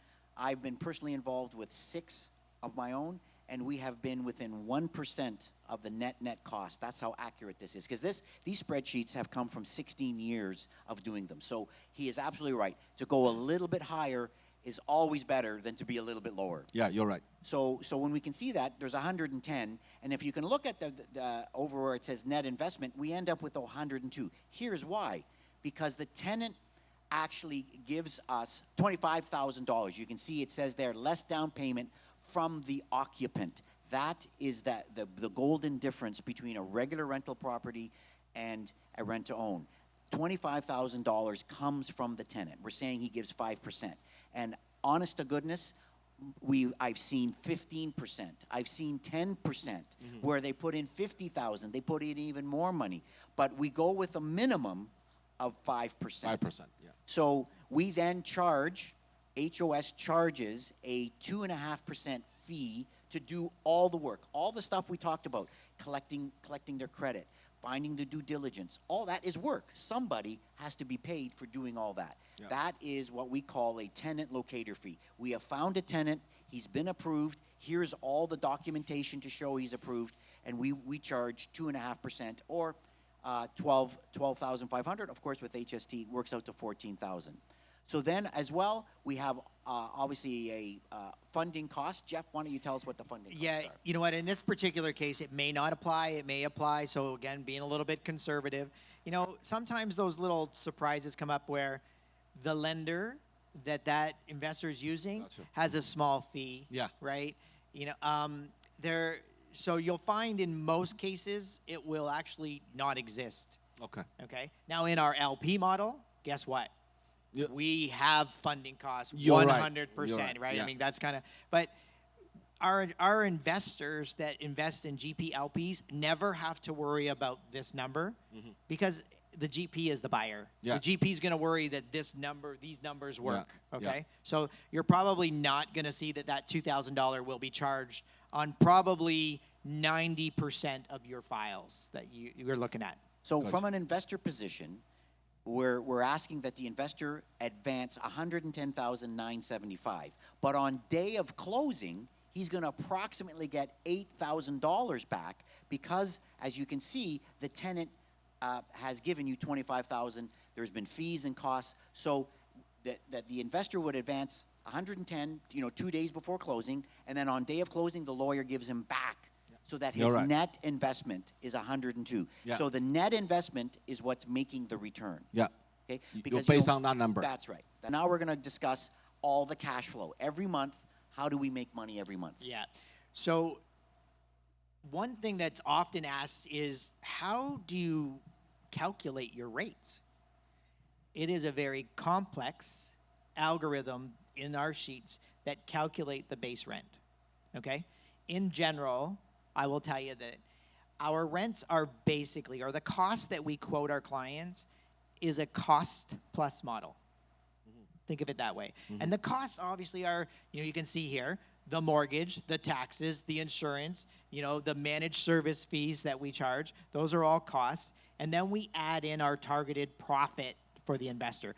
personally involved with 6 of my own, and we have been within 1% of the net cost. That's how accurate this is, because these spreadsheets have come from 16 years of doing them. So he is absolutely right. To go a little bit higher is always better than to be a little bit lower. Yeah, you're right. So when we can see that, there's 110, and if you can look at the over where it says net investment, we end up with 102. Here's why. Because the tenant actually gives us $25,000. You can see it says there, less down payment from the occupant. That is the golden difference between a regular rental property and a rent-to-own. $25,000 comes from the tenant. We're saying he gives 5%. And honest to goodness, I've seen 15%. I've seen 10% where they put in 50,000. They put in even more money. But we go with a minimum of 5%. 5%, yeah. So we then charge, HOS charges a 2.5% fee to do all the work, all the stuff we talked about, collecting their credit, finding the due diligence. All that is work. Somebody has to be paid for doing all that. Yeah. That is what we call a tenant locator fee. We have found a tenant, he's been approved, here's all the documentation to show he's approved, and we charge 2.5% or 12,500. Of course, with HST, works out to 14,000. So then, as well, we have obviously a funding cost. Jeff, why don't you tell us what the funding costs Yeah, are? you know what? In this particular case, it may not apply. It may apply. So again, being a little bit conservative. You know, sometimes those little surprises come up where the lender that investor is using Gotcha. has a small fee. Yeah. Right. You know, so you'll find in most cases it will actually not exist. Okay. Okay. Now in our LP model, guess what? Yeah. We have funding costs, You're right. 100%, You're right. right? Yeah. I mean, that's kind of, but our investors that invest in GP LPs never have to worry about this number because the GP is the buyer. Yeah. The GP is going to worry that these numbers work, Yeah. okay? So you're probably not going to see that $2,000 will be charged on probably 90% of your files that you're looking at. So from an investor position, we're asking that the investor advance $110,975. But on day of closing, he's going to approximately get $8,000 back because, as you can see, the tenant has given you $25,000. There's been fees and costs, so that the investor would advance $110, 2 days before closing, and then on day of closing, the lawyer gives him back. So that his You're right. net investment is 102. Yeah. So the net investment is what's making the return. Yeah. Okay? You're based on that number. That's right. Now we're going to discuss all the cash flow. Every month, how do we make money every month? Yeah. So one thing that's often asked is, how do you calculate your rates? It is a very complex algorithm in our sheets that calculate the base rent, okay? In general, I will tell you that our rents are basically, or the cost that we quote our clients is a cost plus model. Think of it that way. And the costs obviously are, you can see here, the mortgage, the taxes, the insurance, the managed service fees that we charge. Those are all costs. And then we add in our targeted profit for the investor.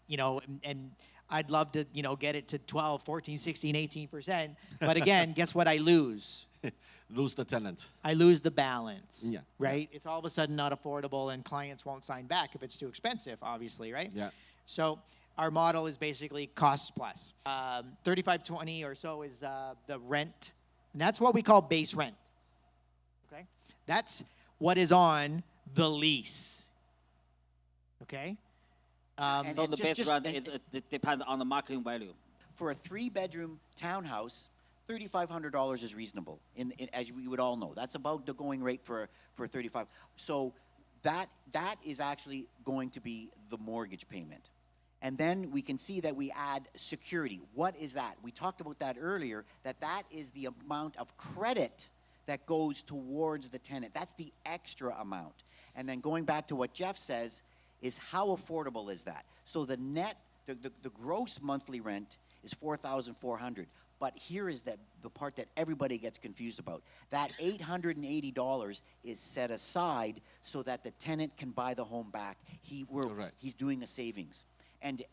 And I'd love to, get it to 12, 14, 16, 18%. But again, guess what I lose? Lose the tenant. I lose the balance, Yeah. right? It's all of a sudden not affordable and clients won't sign back if it's too expensive, obviously, right? Yeah. So our model is basically cost plus. 3520 or so is the rent. And that's what we call base rent, okay? That's what is on the lease, okay? And So the just- base rent, it depends on the marketing value. For a 3-bedroom townhouse, $3,500 is reasonable, as we would all know. That's about the going rate for 35. So that is actually going to be the mortgage payment. And then we can see that we add security. What is that? We talked about that earlier, that is the amount of credit that goes towards the tenant. That's the extra amount. And then going back to what Jeff says, is how affordable is that? So the net, the gross monthly rent is $4,400. But here is the part that everybody gets confused about. That $880 is set aside so that the tenant can buy the home back. He's doing a savings. And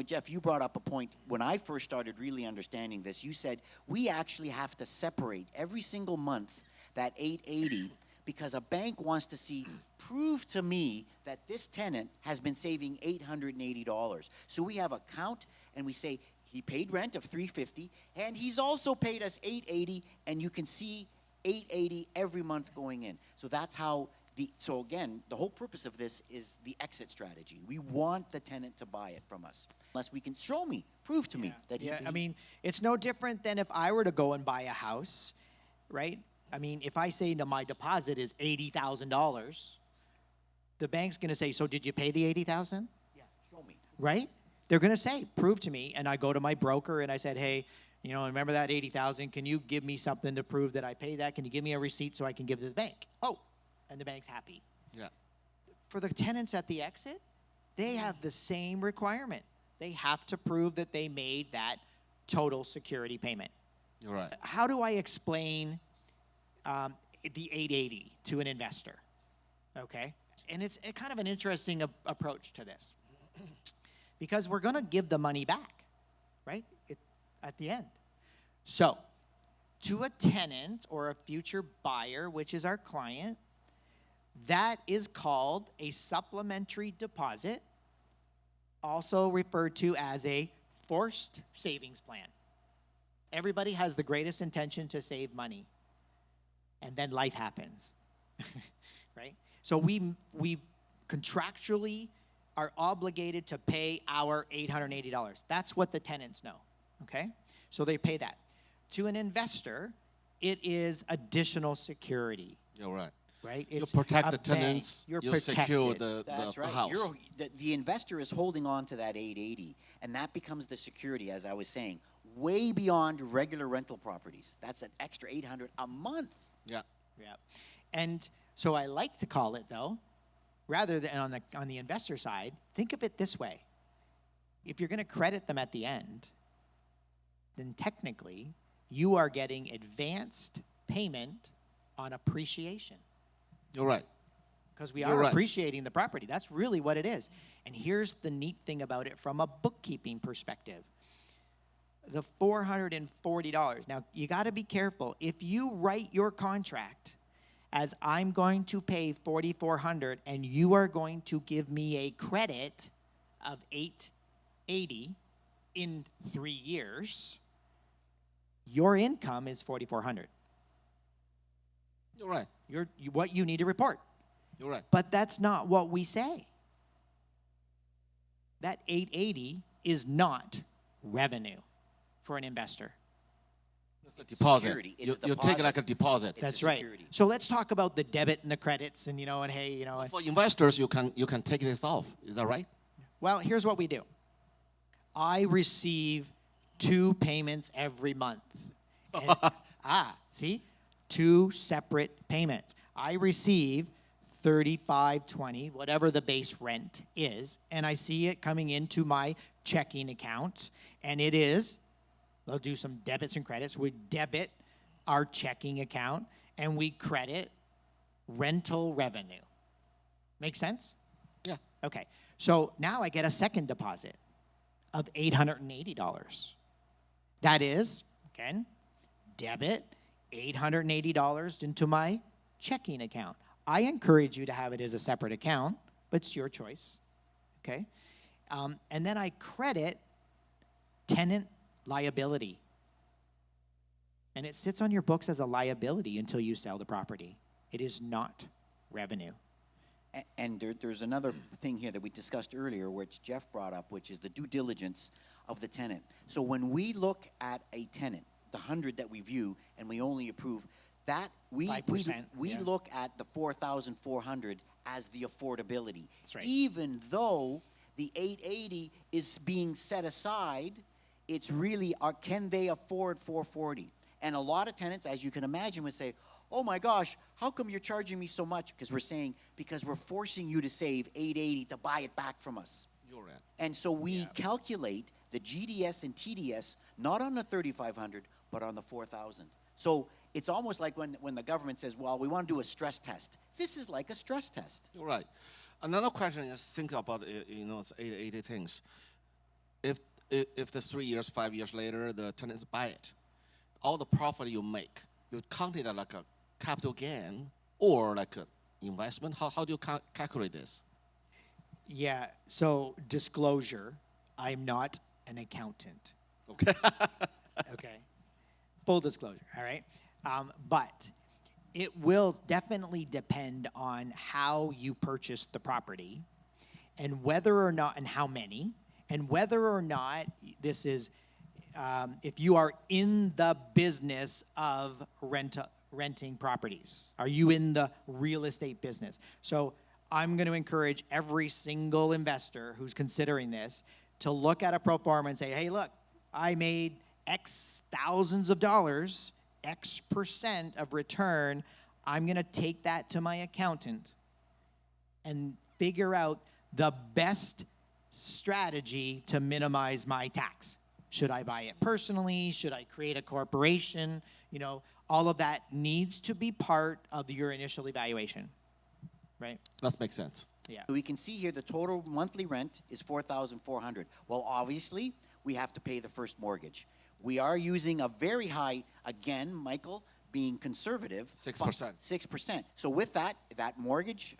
Jeff, you brought up a point. When I first started really understanding this, you said we actually have to separate every single month that $880 because a bank wants to see, prove to me that this tenant has been saving $880. So we have a count and we say, he paid rent of $350, and he's also paid us $880, and you can see $880 every month going in. So that's how so again, the whole purpose of this is the exit strategy. We want the tenant to buy it from us. Unless we can prove to me that he. I mean, it's no different than if I were to go and buy a house, right? I mean, if I say my deposit is $80,000, the bank's going to say, so did you pay the $80,000? Yeah, show me. Right? They're going to say, prove to me. And I go to my broker and I said, hey, You know, remember that 80,000? Can you give me something to prove that I pay that? Can you give me a receipt so I can give it to the bank? Oh, and the bank's happy. Yeah. For the tenants at the exit, they have the same requirement. They have to prove that they made that total security payment. You're right. How do I explain the 880 to an investor? Okay, and it's kind of an interesting approach to this because we're going to give the money back, right, at the end. So to a tenant or a future buyer, which is our client, that is called a supplementary deposit, also referred to as a forced savings plan. Everybody has the greatest intention to save money, and then life happens, right? So we contractually are obligated to pay our $880. That's what the tenants know, okay? So they pay that. To an investor, it is additional security, You're right. right? You It's protect a the bank. tenants. You're You protected. secure the That's right. house. The investor is holding on to that 880, and that becomes the security, as I was saying, way beyond regular rental properties. That's an extra $800 a month. Yeah. Yeah. And so I like to call it, though, rather than on the investor side, think of it this way. If you're going to credit them at the end, then technically you are getting advanced payment on appreciation. You're right. Because we You're are right. appreciating the property. That's really what it is. And here's the neat thing about it from a bookkeeping perspective. The $440. Now, you got to be careful. If you write your contract as I'm going to pay $4,400 and you are going to give me a credit of $880 in 3 years, your income is $4,400. You're right. What you need to report. You're right. But that's not what we say. That 880 is not revenue for an investor. It's a deposit. Security. It's a You take it deposit. like a deposit. It's That's a right. security. So let's talk about the debit and the credits and and hey, and For investors, you can take this off. Is that right? well, here's what we do. I receive 2 payments every month. And, see? 2 separate payments. I receive $35.20, whatever the base rent is, and I see it coming into my checking account, and it is, they'll do some debits and credits. We debit our checking account, and we credit rental revenue. Make sense? Yeah. Okay. So now I get a second deposit of $880. That is, again, debit $880 into my checking account. I encourage you to have it as a separate account, but it's your choice, okay? And then I credit tenant liability. And it sits on your books as a liability until you sell the property. It is not revenue. And there's another thing here that we discussed earlier, which Jeff brought up, which is the due diligence of the tenant. So when we look at a tenant, the 100 that we view, and we only approve that, we 5%, yeah. look at the 4,400 as the affordability. That's right. Even though the 880 is being set aside, it's really, can they afford 440? And a lot of tenants, as you can imagine, would say, oh my gosh, how come you're charging me so much? Because we're saying, because we're forcing you to save 880 to buy it back from us. You're right. And so we calculate the GDS and TDS not on the 3,500, but on the 4,000. So it's almost like when the government says, well, we want to do a stress test. This is like a stress test. You're right. Another question is think about it's 880 things. If the 3 years, 5 years later, the tenants buy it, all the profit you make, you count it like a capital gain or like an investment. How do you calculate this? Yeah, so disclosure, I'm not an accountant. Okay. Okay. Full disclosure, all right? But it will definitely depend on how you purchased the property and whether or not, and how many, and whether or not this is, if you are in the business of renting properties. Are you in the real estate business? So I'm going to encourage every single investor who's considering this to look at a Proforma and say, hey, look, I made X thousands of dollars, X percent of return, I'm going to take that to my accountant and figure out the best strategy to minimize my tax. Should I buy it personally? Should I create a corporation? You know, all of that needs to be part of your initial evaluation, right? That makes sense. Yeah. So we can see here the total monthly rent is $4,400. Well, obviously, we have to pay the first mortgage. We are using a very high, again, Michael, being conservative. 6%. 6%. So with that mortgage,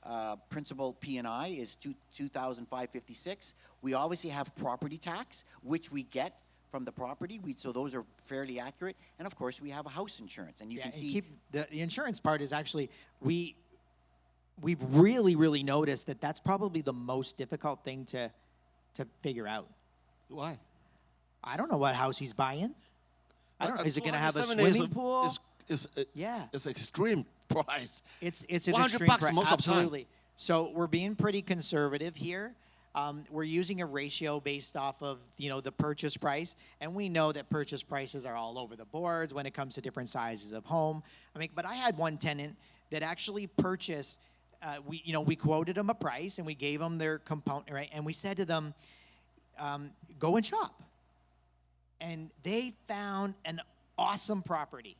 principal P&I is $2,556. We obviously have property tax, which we get from the property. So those are fairly accurate. And of course, we have a house insurance. And you can see the insurance part is actually, we've really noticed that that's probably the most difficult thing to figure out. Why? I don't know what house he's buying. I don't know. Is it going to have a 270 swimming pool? Yeah. It's extreme price. It's an 100 extreme bucks price. most of the time. Absolutely. So we're being pretty conservative here. We're using a ratio based off of, you know, the purchase price, and we know that purchase prices are all over the boards when it comes to different sizes of home. I mean, but I had one tenant that actually purchased. We quoted them a price and we gave them their component, right? And we said to them, go and shop. And they found an awesome property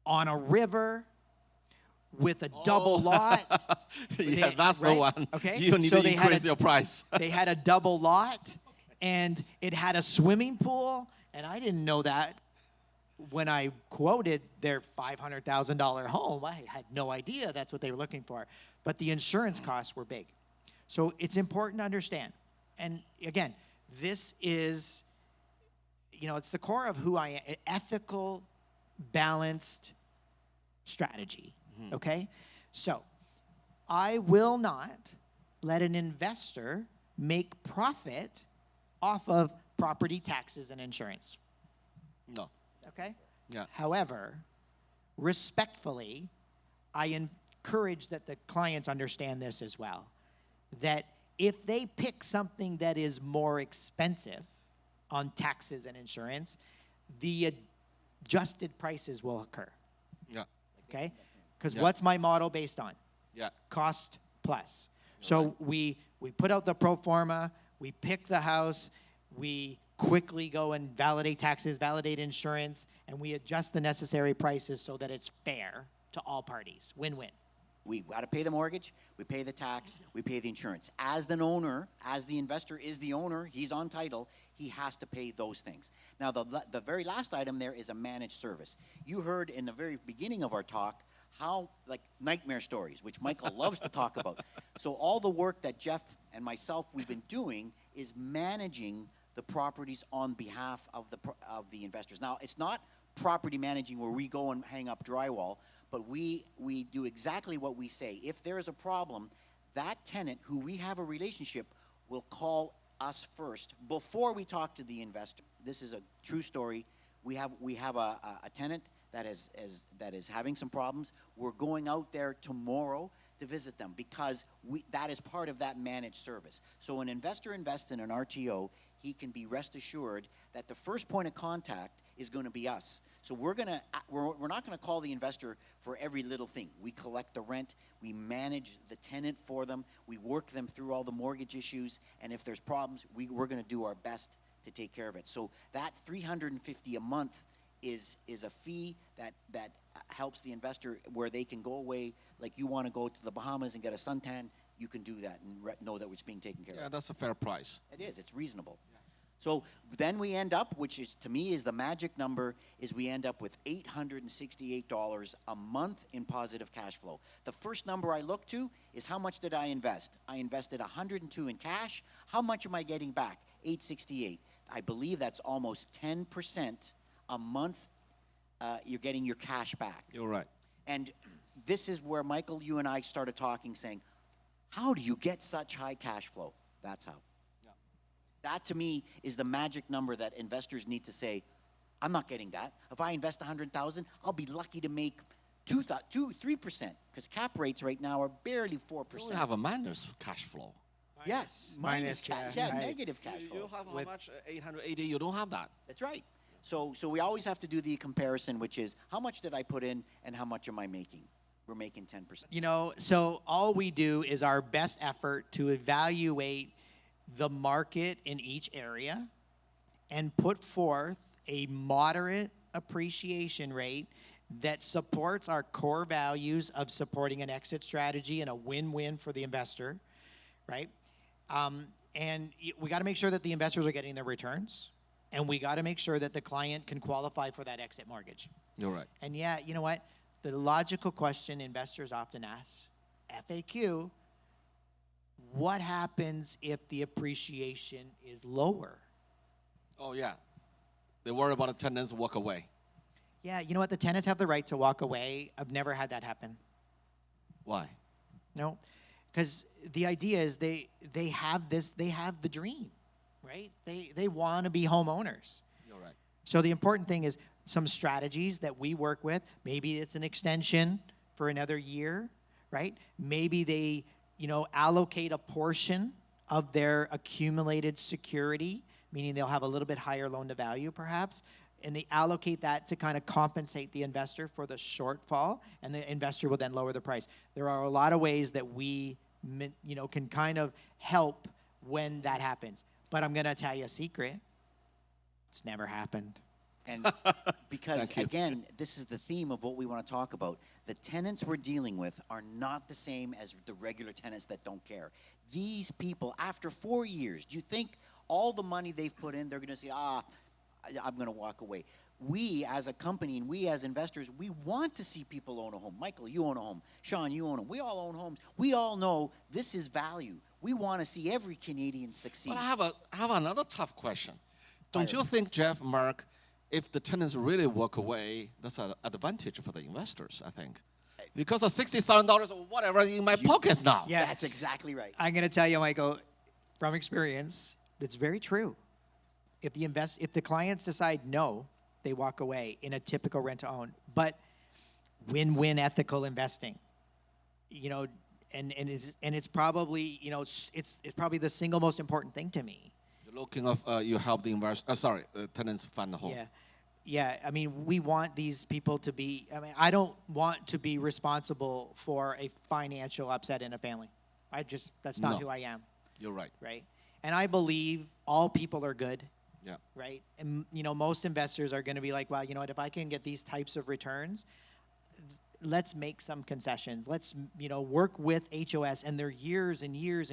on a river with a double lot. Yeah, that's the right? one. Okay. You need So to increase your price. They had a double lot, and it had a swimming pool, and I didn't know that when I quoted their $500,000 home. I had no idea that's what they were looking for. But the insurance costs were big. So it's important to understand. And again, this is, you know, it's the core of who I am. Ethical, balanced strategy. Okay? So I will not let an investor make profit off of property taxes and insurance. No. Okay? Yeah. However, respectfully, I encourage that the clients understand this as well. That if they pick something that is more expensive on taxes and insurance, the adjusted prices will occur. Yeah. Okay? Because Yeah. what's my model based on? Yeah. Cost plus. So we put out the pro forma, we pick the house, we quickly go and validate taxes, validate insurance, and we adjust the necessary prices so that it's fair to all parties. Win-win. we got to pay the mortgage, we pay the tax, we pay the insurance. As the owner, as the investor is the owner, he's on title, he has to pay those things. Now, the very last item there is a managed service. You heard in the very beginning of our talk how, like, nightmare stories, which Michael loves to talk about. So all the work that Jeff and myself, we've been doing is managing the properties on behalf of the investors. Now, it's not property managing where we go and hang up drywall, but we do exactly what we say. If there is a problem, that tenant who we have a relationship will call us first before we talk to the investor. This is a true story. We have a tenant that is having some problems. We're going out there tomorrow to visit them because that is part of that managed service. So when an investor invests in an RTO, he can be rest assured that the first point of contact is going to be us. So we're not going to call the investor for every little thing. We collect the rent, we manage the tenant for them, we work them through all the mortgage issues, and if there's problems, we're going to do our best to take care of it. So that $350 a month is a fee that helps the investor where they can go away, like you want to go to the Bahamas and get a suntan, you can do that and know that it's being taken care of. Yeah, that's a fair price. It is, it's reasonable. Yeah. So then we end up, which is to me is the magic number, is we end up with $868 a month in positive cash flow. The first number I look to is how much did I invest? I invested $102 in cash. How much am I getting back? $868. I believe that's almost 10% a month. You're getting your cash back. You're right. And this is where, Michael, you and I started talking, saying, how do you get such high cash flow? That's how. Yeah. That, to me, is the magic number that investors need to say, I'm not getting that. If I invest $100,000, I'll be lucky to make 3%, because cap rates right now are barely 4%. You have a minus cash flow. Yes, minus cash, yeah, yeah, right. negative cash flow. You have how much? 880. You don't have that. That's right. So we always have to do the comparison, which is how much did I put in and how much am I making? We're making 10%. You know, so all we do is our best effort to evaluate the market in each area and put forth a moderate appreciation rate that supports our core values of supporting an exit strategy and a win-win for the investor, right? And we got to make sure that the investors are getting their returns, and we got to make sure that the client can qualify for that exit mortgage. You're right. And yeah, you know what? The logical question investors often ask, FAQ, what happens if the appreciation is lower? Oh, yeah. They worry about the tenants walk away. Yeah, you know what? The tenants have the right to walk away. I've never had that happen. Why? No, because the idea is they have the dream, right? They want to be homeowners. You're right. So the important thing is some strategies that we work with. Maybe it's an extension for another year, right? Maybe they, allocate a portion of their accumulated security, meaning they'll have a little bit higher loan to value perhaps, and they allocate that to kind of compensate the investor for the shortfall, and the investor will then lower the price. There are a lot of ways that we, can kind of help when that happens. But I'm going to tell you a secret. It's never happened. And because, again, this is the theme of what we want to talk about. The tenants we're dealing with are not the same as the regular tenants that don't care. These people, after 4 years, do you think all the money they've put in, they're going to say, I'm going to walk away? We as a company and we as investors, we want to see people own a home. Michael, you own a home. Sean, you own a home. We all own homes. We all know this is value. We want to see every Canadian succeed. But I have another tough question. Don't you think, Jeff, Mark, if the tenants really walk away, that's an advantage for the investors, I think. Because of $60,000 or whatever in my pockets now. Yeah. That's exactly right. I'm going to tell you, Michael, from experience, that's very true. If the clients decide no, they walk away in a typical rent-to-own. But win-win ethical investing, and it's probably it's probably the single most important thing to me. Looking of you help the tenants find a home. Yeah. I mean, we want these people to be. I mean, I don't want to be responsible for a financial upset in a family. That's not who I am. You're right. Right. And I believe all people are good. Yeah. Right. And most investors are going to be like, well, you know what? If I can get these types of returns, let's make some concessions. Let's work with HOS and their years and years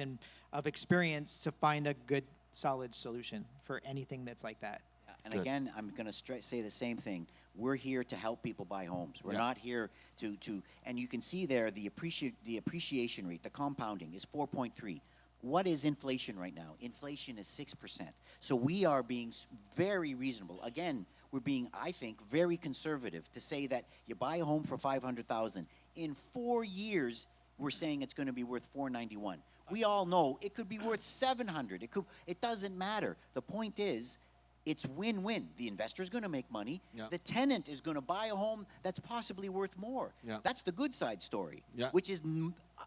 of experience to find a good, solid solution for anything that's like that. And again, I'm going to say the same thing. We're here to help people buy homes. We're not here to, and you can see there the appreciation rate, the compounding is 4.3. What is inflation right now? Inflation is 6%. So we are being very reasonable. Again, we're being, I think, very conservative to say that you buy a home for $500,000. In 4 years, we're saying it's going to be worth $491. We all know it could be worth $700. It doesn't matter. The point is, it's win-win. The investor's going to make money. Yeah. The tenant is going to buy a home that's possibly worth more. Yeah. That's the good side story, which is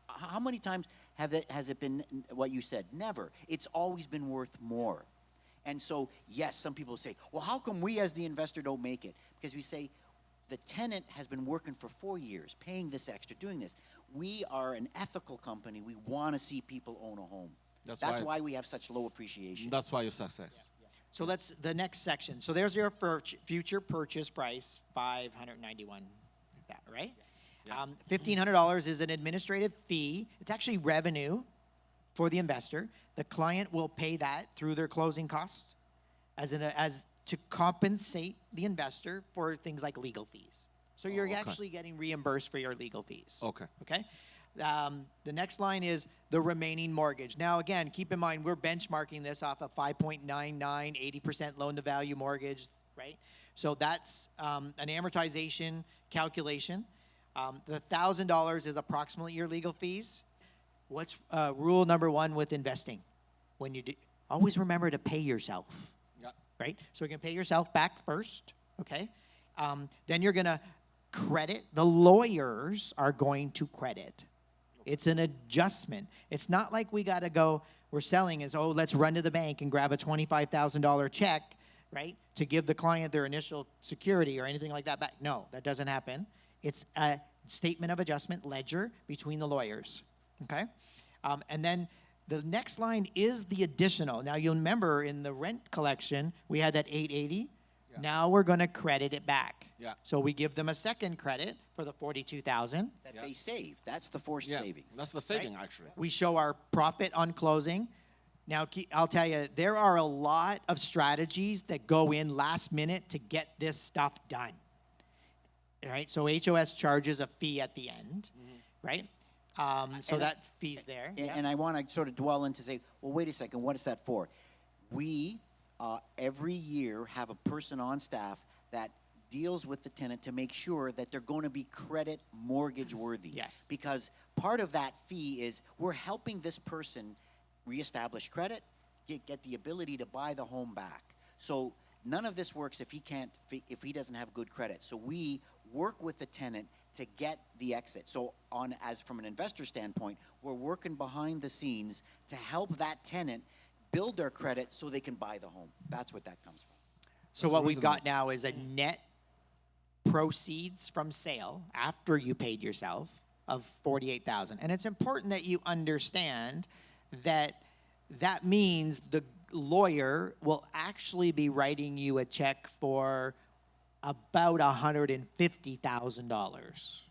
how many times has it been what you said? Never. It's always been worth more. And so, yes, some people say, well, how come we as the investor don't make it? Because we say, the tenant has been working for 4 years, paying this extra, doing this. We are an ethical company. We want to see people own a home. That's why we have such low appreciation. That's why you're success. Yeah. So let's the next section. So there's your future purchase price, $591, right? Yeah. $1,500 is an administrative fee. It's actually revenue for the investor. The client will pay that through their closing costs as to compensate the investor for things like legal fees. So you're actually getting reimbursed for your legal fees. Okay. The next line is the remaining mortgage. Now, again, keep in mind, we're benchmarking this off a 5.99, 80% loan-to-value mortgage, right? So that's an amortization calculation. The $1,000 is approximately your legal fees. What's rule number one with investing? When you do, always remember to pay yourself, right? So you're going to pay yourself back first, okay? Then you're going to credit. The lawyers are going to credit. It's an adjustment. It's not like we got to go, we're selling let's run to the bank and grab a $25,000 check right, to give the client their initial security or anything like that back. No, that doesn't happen. It's a statement of adjustment ledger between the lawyers, okay? And then the next line is the additional. Now, you'll remember in the rent collection, we had that 880. Yeah. Now we're going to credit it back. Yeah. So we give them a second credit for the 42,000 that they save. That's the forced savings. That's the saving, actually. We show our profit on closing. Now, I'll tell you, there are a lot of strategies that go in last minute to get this stuff done. All right, so HOS charges a fee at the end, right? So that fee's there. And I want to sort of dwell in to say, well, wait a second, what is that for? We, every year, have a person on staff that deals with the tenant to make sure that they're going to be credit mortgage worthy. Yes. Because part of that fee is we're helping this person reestablish credit, get the ability to buy the home back. So none of this works if he doesn't have good credit. So we work with the tenant to get the exit. So from an investor standpoint, we're working behind the scenes to help that tenant build their credit so they can buy the home. That's what that comes from. So what we've got now is a net proceeds from sale after you paid yourself of 48,000. And it's important that you understand that that means the lawyer will actually be writing you a check for about $150,000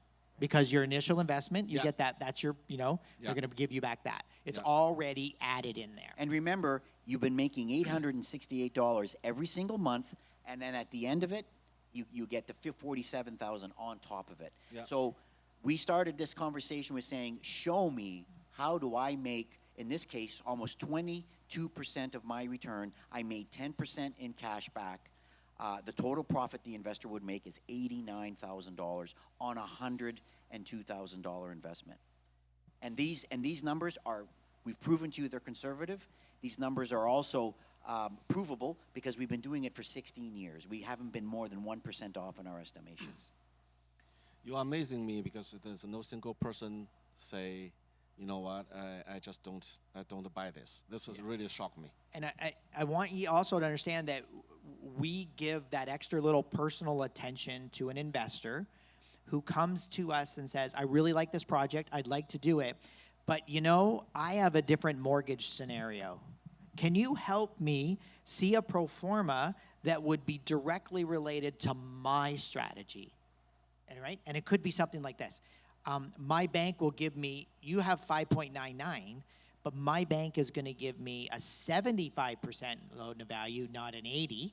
because your initial investment, you get that. That's your, they're going to give you back that. It's already added in there. And remember, you've been making $868 every single month, and then at the end of it, you get the $47,000 on top of it. Yeah. So we started this conversation with saying, show me how do I make, in this case, almost 22% of my return. I made 10% in cash back. The total profit the investor would make is $89,000 on a $102,000 investment. And these numbers are, we've proven to you they're conservative. These numbers are also provable because we've been doing it for 16 years. We haven't been more than 1% off in our estimations. You are amazing me because there's no single person say, you know what, I just don't buy this. This has really shocked me. And I want you also to understand that we give that extra little personal attention to an investor who comes to us and says, I really like this project, I'd like to do it, but I have a different mortgage scenario. Can you help me see a pro forma that would be directly related to my strategy? Right? And it could be something like this. My bank will give me, you have 5.99, but my bank is going to give me a 75% loan to value, not an 80.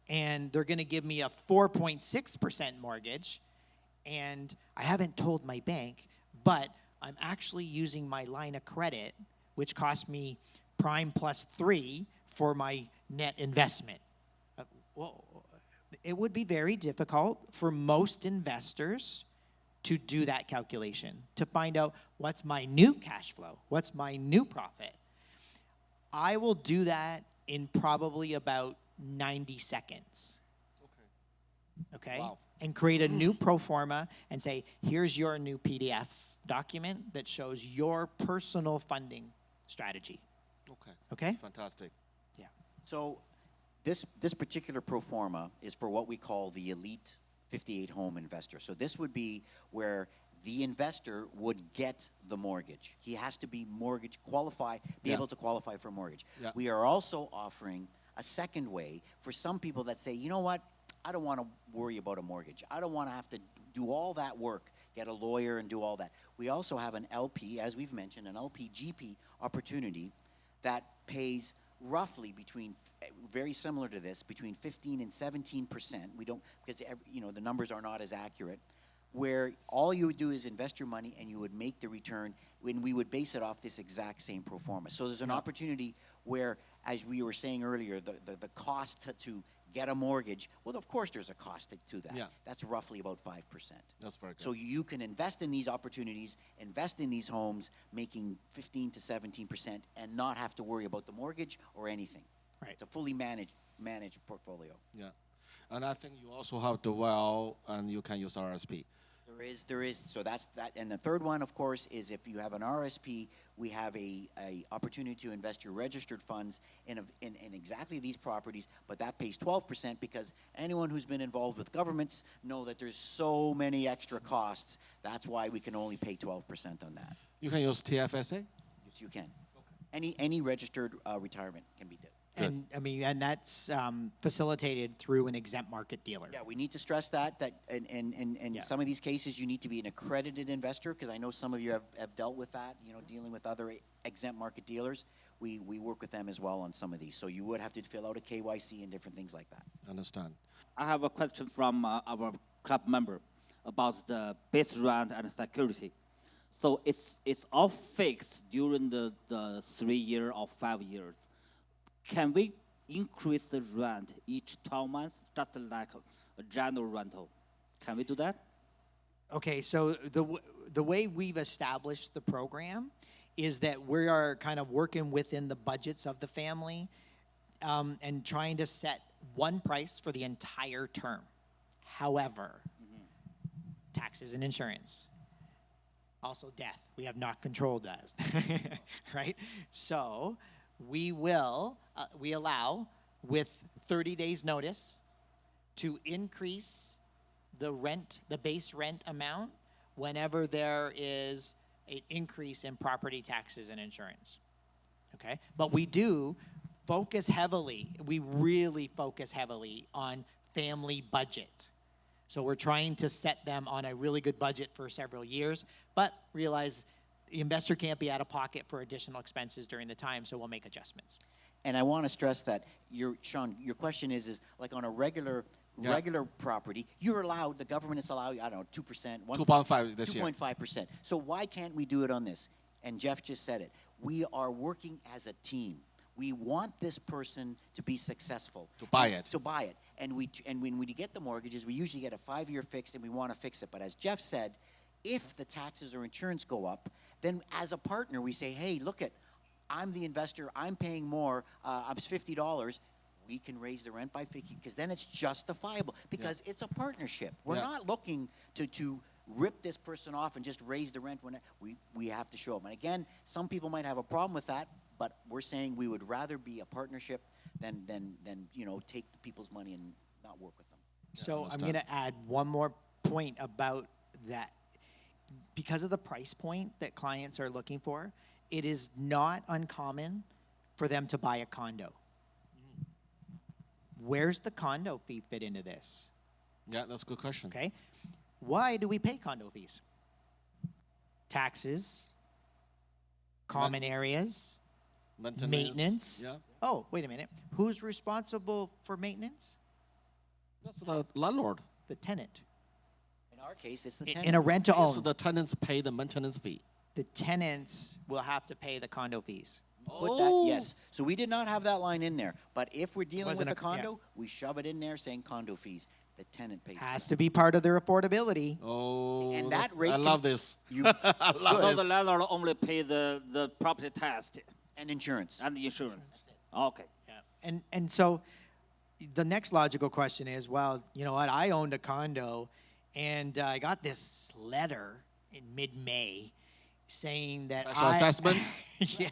And they're going to give me a 4.6% mortgage. And I haven't told my bank, but I'm actually using my line of credit, which cost me prime plus 3 for my net investment. Well, it would be very difficult for most investors to do that calculation, to find out what's my new cash flow, what's my new profit. I will do that in probably about 90 seconds. Okay? Wow. And create a new pro forma and say, here's your new PDF document that shows your personal funding strategy. Okay? That's fantastic. Yeah. So this particular pro forma is for what we call the elite 58 home investor. So this would be where the investor would get the mortgage. He has to be mortgage qualified, able to qualify for a mortgage. Yeah. We are also offering a second way for some people that say, you know what, I don't want to worry about a mortgage. I don't want to have to do all that work, get a lawyer and do all that. We also have an LP, as we've mentioned, an LP-GP opportunity that pays roughly very similar to this, between 15 and 17%. We don't, because the numbers are not as accurate, where all you would do is invest your money and you would make the return when we would base it off this exact same pro forma. So there's an opportunity where, as we were saying earlier, the cost to get a mortgage, well, of course there's a cost to that. Yeah. That's roughly about 5%. That's very good. So you can invest in these opportunities, invest in these homes, making 15 to 17% and not have to worry about the mortgage or anything. Right. It's a fully managed portfolio. Yeah. And I think you also have the well, and you can use RSP. There is. So that's that. And the third one, of course, is if you have an RSP, we have a opportunity to invest your registered funds in exactly these properties, but that pays 12% because anyone who's been involved with governments know that there's so many extra costs. That's why we can only pay 12% on that. You can use TFSA? Yes, you can. Okay. Any registered retirement can be done. And I mean, and that's facilitated through an exempt market dealer. Yeah, we need to stress that in some of these cases you need to be an accredited investor, because I know some of you have dealt with that, dealing with other exempt market dealers. We work with them as well on some of these. So you would have to fill out a KYC and different things like that. Understand. I have a question from our club member about the base rent and security. So it's all fixed during the 3 year or 5 years. Can we increase the rent each 12 months, just like a general rental? Can we do that? Okay, so the way we've established the program is that we are kind of working within the budgets of the family and trying to set one price for the entire term. However, taxes and insurance, also death, we have not controlled those, right? So we allow with 30 days notice to increase the base rent amount whenever there is an increase in property taxes and insurance, okay? But we do focus heavily, we really focus heavily on family budget. So we're trying to set them on a really good budget for several years, but realize the investor can't be out of pocket for additional expenses during the time, so we'll make adjustments. And I want to stress that, Sean, your question is like on a regular property, you're allowed, the government is allowed, I don't know, 2%. 2.5 this year. 2.5%. So why can't we do it on this? And Jeff just said it. We are working as a team. We want this person to be successful. To buy it. To buy it. And when we get the mortgages, we usually get a 5-year fixed and we want to fix it. But as Jeff said, if the taxes or insurance go up, then as a partner, we say, hey, look I'm the investor, I'm paying more, it's $50, we can raise the rent by 50, because then it's justifiable, because it's a partnership. We're not looking to rip this person off and just raise the rent when we have to show them. And again, some people might have a problem with that, but we're saying we would rather be a partnership than take the people's money and not work with them. So I'm going to add one more point about that. Because of the price point that clients are looking for, it is not uncommon for them to buy a condo. Where's the condo fee fit into this? Yeah, that's a good question. Okay. Why do we pay condo fees? Taxes, common areas, maintenance. Yeah. Oh, wait a minute. Who's responsible for maintenance? That's the landlord. The tenant. In our case, it's the tenant. In a rent-to-own. So the tenants pay the maintenance fee. The tenants will have to pay the condo fees. Put that, yes. So we did not have that line in there. But if we're dealing with a condo, we shove it in there saying condo fees. The tenant pays. Has to be part of their affordability. Oh, and that rate I love this. I love so the landlord only pay the property tax and insurance. And the insurance. Okay. Yeah. And so the next logical question is, well, you know what? I owned a condo, and I got this letter in mid-May saying that Special assessment? Yeah,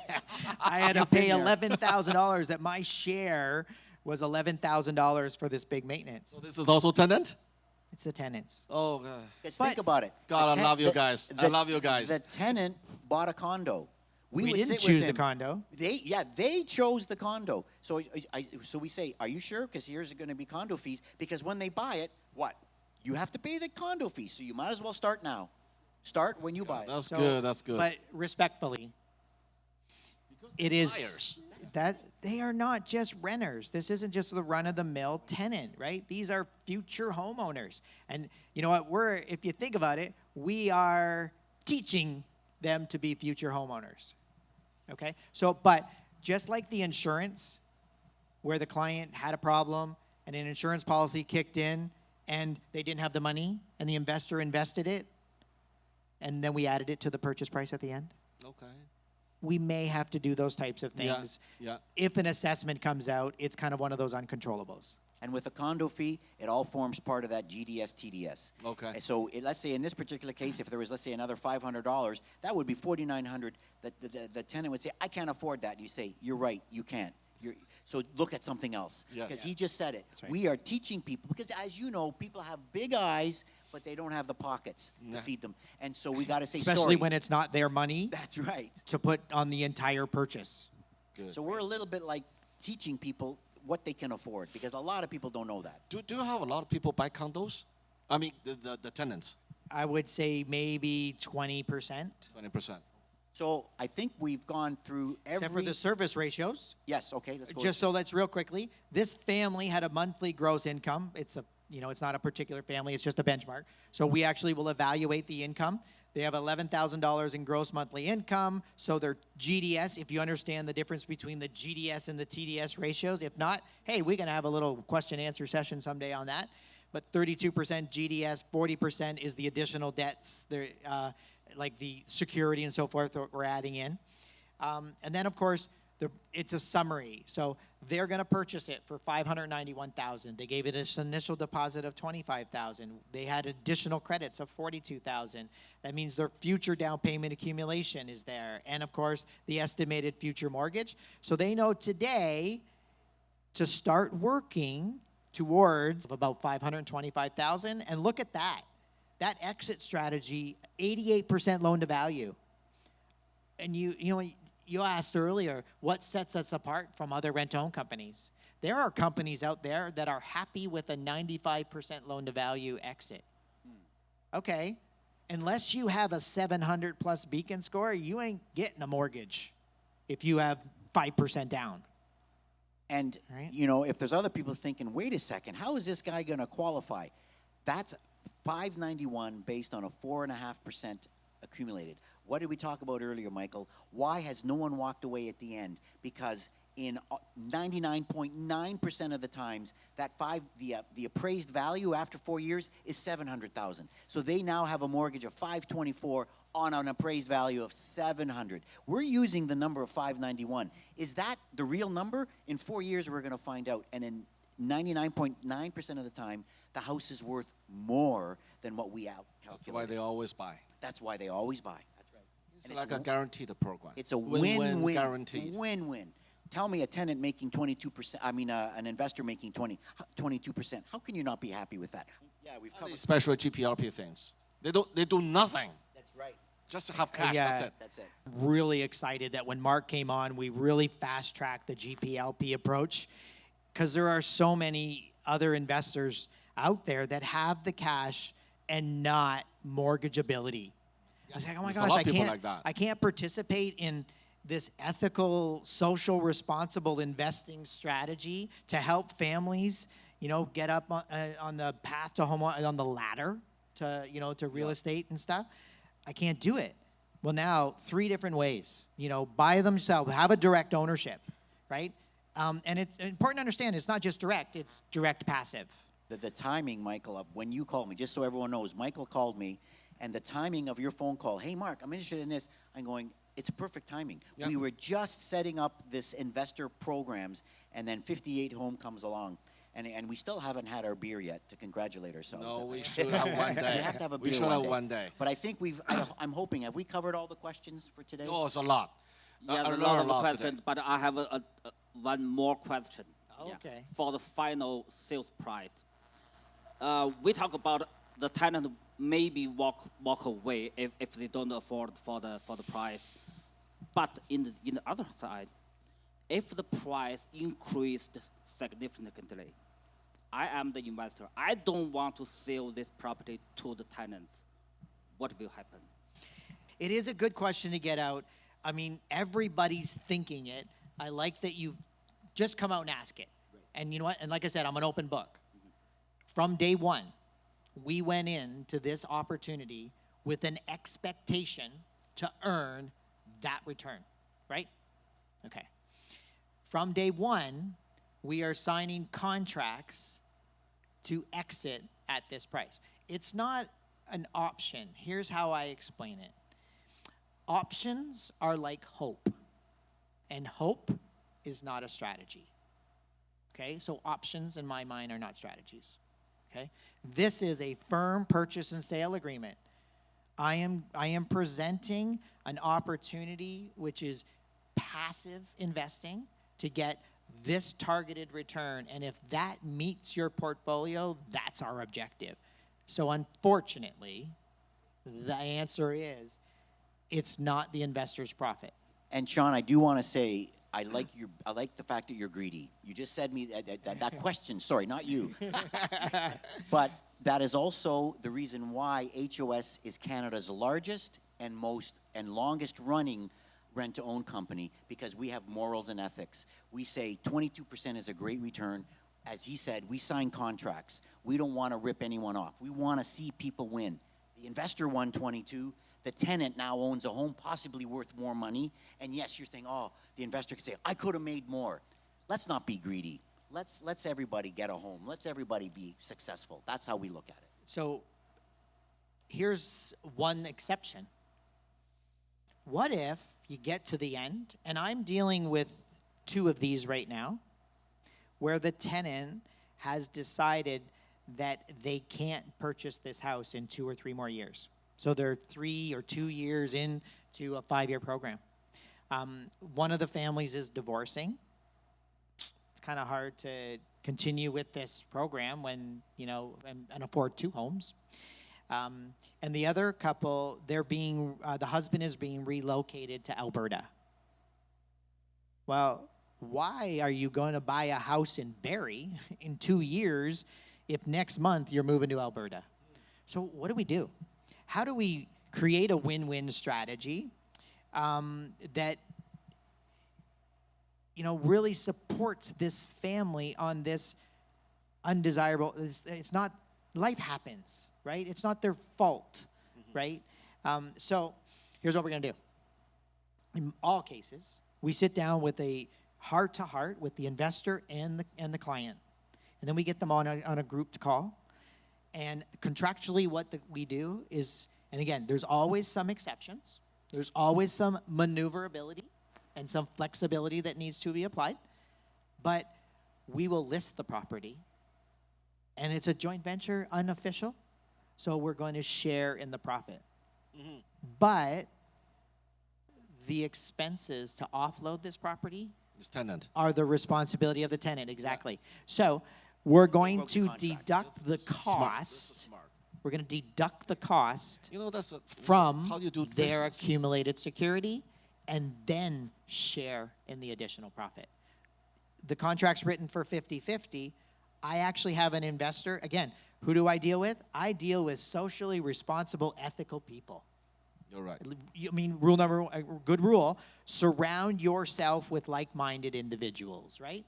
I had to pay $11,000, that my share was $11,000 for this big maintenance. So this is also tenant? It's the tenants. Oh, God. Because think about it. God, I love you guys. I love you guys. The tenant bought a condo. We didn't choose the condo. They chose the condo. So we say, are you sure? Because here's going to be condo fees. Because when they buy it, what? You have to pay the condo fees. So you might as well start now. Start when you buy it. That's good. That's good. But respectfully, it is that they are not just renters. This isn't just the run-of-the-mill tenant, right? These are future homeowners. And you know what? If you think about it, we are teaching them to be future homeowners. Okay? So, but just like the insurance, where the client had a problem and an insurance policy kicked in and they didn't have the money and the investor invested it, and then we added it to the purchase price at the end. Okay. We may have to do those types of things. Yeah. If an assessment comes out, it's kind of one of those uncontrollables. And with a condo fee, it all forms part of that GDS, TDS. Okay. And so let's say in this particular case, if there was, let's say, another $500, that would be $4,900. The tenant would say, I can't afford that. And you say, you're right, you can't. So look at something else. Yes. Because he just said it. right. We are teaching people, because as you know, people have big eyes, but they don't have the pockets to feed them. And so we got to say Especially sorry. when it's not their money That's right. to put on the entire purchase. Good. So we're a little bit like teaching people what they can afford, because a lot of people don't know that. Do you have a lot of people buy condos? I mean, the tenants, I would say maybe 20%. 20%. So I think we've gone through every... Except for the service ratios. Yes, okay, let's go. Just so let's real quickly, this family had a monthly gross income. It's it's not a particular family, it's just a benchmark. So we actually will evaluate the income. They have $11,000 in gross monthly income. So their GDS, if you understand the difference between the GDS and the TDS ratios, if not, hey, we're gonna have a little question answer session someday on that. But 32% GDS, 40% is the additional debts, like the security and so forth that we're adding in. And then, of course, it's a summary. So they're going to purchase it for $591,000. They gave it an initial deposit of $25,000. They had additional credits of $42,000. That means their future down payment accumulation is there. And, of course, the estimated future mortgage. So they know today to start working towards about $525,000. And look at that. That exit strategy, 88% loan to value. And you asked earlier, what sets us apart from other rent-own companies? There are companies out there that are happy with a 95% loan to value exit. Okay, unless you have a 700 plus beacon score, you ain't getting a mortgage if you have 5% down. And, Right. if there's other people thinking, wait a second, how is this guy going to qualify? That's 591 based on a 4.5% accumulated. What did we talk about earlier, Michael? Why has no one walked away at the end? Because in 99.9% of the times, the appraised value after 4 years is $700,000. So they now have a mortgage of $524 on an appraised value of $700. We're using the number of 591. Is that the real number? In 4 years, we're going to find out. And in 99.9% of the time, the house is worth more than what we out calculated. That's why they always buy. That's why they always buy. That's right. It's And like a guaranteed program. It's a win-win win-win. guaranteed. Win-win. Tell me a tenant making 22%, an investor making 22%. How can you not be happy with that? Yeah, we've covered. Special GPLP things. They do nothing. That's right. Just have cash, Yeah. that's it. That's it. Really excited that when Mark came on, we really fast-tracked the GPLP approach, because there are so many other investors out there that have the cash and not mortgageability. I was like, oh my There's a gosh, lot of people like that. I can't participate in this ethical, social, responsible investing strategy to help families, get up on the path to home, on the ladder to real estate and stuff. I can't do it. Well, now 3 different ways. Buy themselves, have a direct ownership, right? And it's important to understand it's not just direct; it's direct passive. The timing, Michael, of when you called me, just so everyone knows, Michael called me, and the timing of your phone call, hey, Mark, I'm interested in this. I'm going, it's perfect timing. Yeah. We were just setting up this investor programs, and then 58 Home comes along. And we still haven't had our beer yet to congratulate ourselves. No, we should have one day. We have to have a beer We should one have day. one day. But I think I'm hoping, have we covered all the questions for today? Oh, it's a lot. Yeah, I a learned lot a of lot questions, today. but I have one more question. Yeah. Okay. For the final sales price, we talk about the tenant maybe walk away if they don't afford for the price, but in the other side, if the price increased significantly, I am the investor. I don't want to sell this property to the tenants. What will happen? It is a good question to get out. I mean, everybody's thinking it. I like that you just come out and ask it. Right. And you know what? And like I said, I'm an open book. Mm-hmm. From day one, we went into this opportunity with an expectation to earn that return, right? Okay. From day one, we are signing contracts to exit at this price. It's not an option. Here's how I explain it. Options are like hope, and hope is not a strategy. Okay, so options in my mind are not strategies. Okay, this is a firm purchase and sale agreement. I am presenting an opportunity which is passive investing to get this targeted return, and if that meets your portfolio, that's our objective. So unfortunately, the answer is it's not the investor's profit. And Sean, I do want to say, I like the fact that you're greedy. You just said me that question. Sorry, not you. But that is also the reason why HOS is Canada's largest and longest running rent-to-own company, because we have morals and ethics. We say 22% is a great return. As he said, we sign contracts. We don't want to rip anyone off. We want to see people win. The investor won 22. The tenant now owns a home possibly worth more money. And yes, you're thinking, oh, the investor can say, I could have made more. Let's not be greedy. Let's everybody get a home. Let's everybody be successful. That's how we look at it. So here's one exception. What if you get to the end, and I'm dealing with 2 of these right now, where the tenant has decided that they can't purchase this house in 2 or 3 more years. So they're 3 or 2 years into a 5-year program. One of the families is divorcing. It's kind of hard to continue with this program when, and afford 2 homes. And the other couple, the husband is being relocated to Alberta. Well, why are you going to buy a house in Barrie in 2 years if next month you're moving to Alberta? So what do? How do we create a win-win strategy that really supports this family on this undesirable? It's not, life happens, right? It's not their fault, right? So here's what we're gonna do. In all cases, we sit down with a heart-to-heart with the investor and the client, and then we get them on a grouped call. And contractually, what we do is, and again, there's always some exceptions. There's always some maneuverability and some flexibility that needs to be applied. But we will list the property. And it's a joint venture, unofficial. So we're going to share in the profit. But the expenses to offload this property are the responsibility of the tenant, exactly. Yeah. So we're going to deduct the cost. We're going to deduct the cost from their accumulated security and then share in the additional profit. The contract's written for 50-50. I actually have an investor. Again, who do I deal with? I deal with socially responsible, ethical people. You're right. I mean, rule number one, good rule, surround yourself with like-minded individuals, right?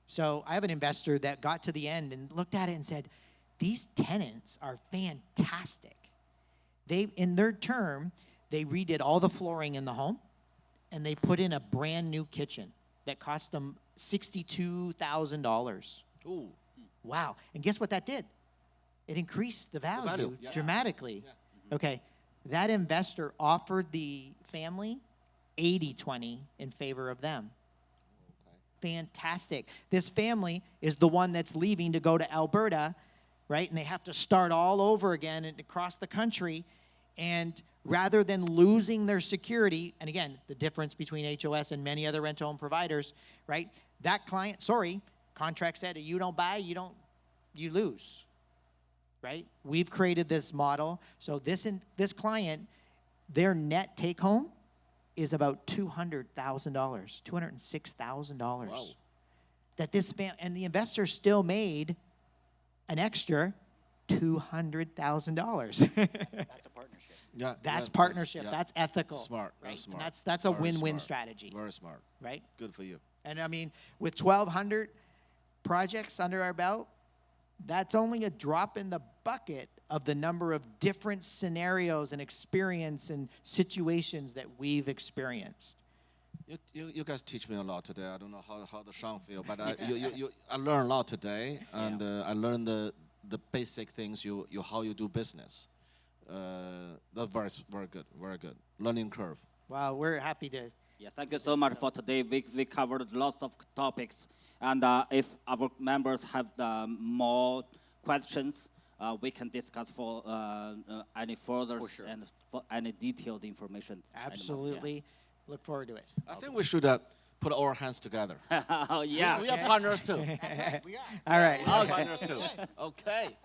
So I have an investor that got to the end and looked at it and said, these tenants are fantastic. In their term, they redid all the flooring in the home, and they put in a brand new kitchen that cost them $62,000. Ooh. Wow. And guess what that did? It increased the value dramatically. Yeah. Okay. That investor offered the family 80-20 in favor of them. Fantastic. This family is the one that's leaving to go to Alberta, right? And they have to start all over again and across the country. And rather than losing their security, and again, the difference between HOS and many other rental home providers, right? That client, contract said, you don't buy, you lose, right? We've created this model. So this client, their net take home is about $200,000, $206,000. Wow. That and the investor still made an extra $200,000. That's a partnership. Yeah, that's partnership. That's ethical. Smart. Right? That's smart. And that's a win-win strategy. Very smart. Right? Good for you. And I mean, with 1,200 projects under our belt, that's only a drop in the bucket of the number of different scenarios and experience and situations that we've experienced. You guys teach me a lot today. I don't know how the Sean feel, but I learned a lot today, and I learned the basic things how you do business. That's very good, very good. Learning curve. Wow, we're happy to. Yeah, thank you so much for today. We covered lots of topics, And if our members have more questions, we can discuss for any further sure. and for any detailed information. Absolutely. Look forward to it. I think we should put our hands together. Oh, yeah. We are partners too. We are. All right. Partners too. Okay.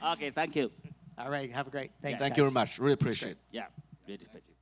Okay, thank you. All right. Have a great. Thanks. Thank you guys. very much. Really appreciate it. Yeah, really appreciate it.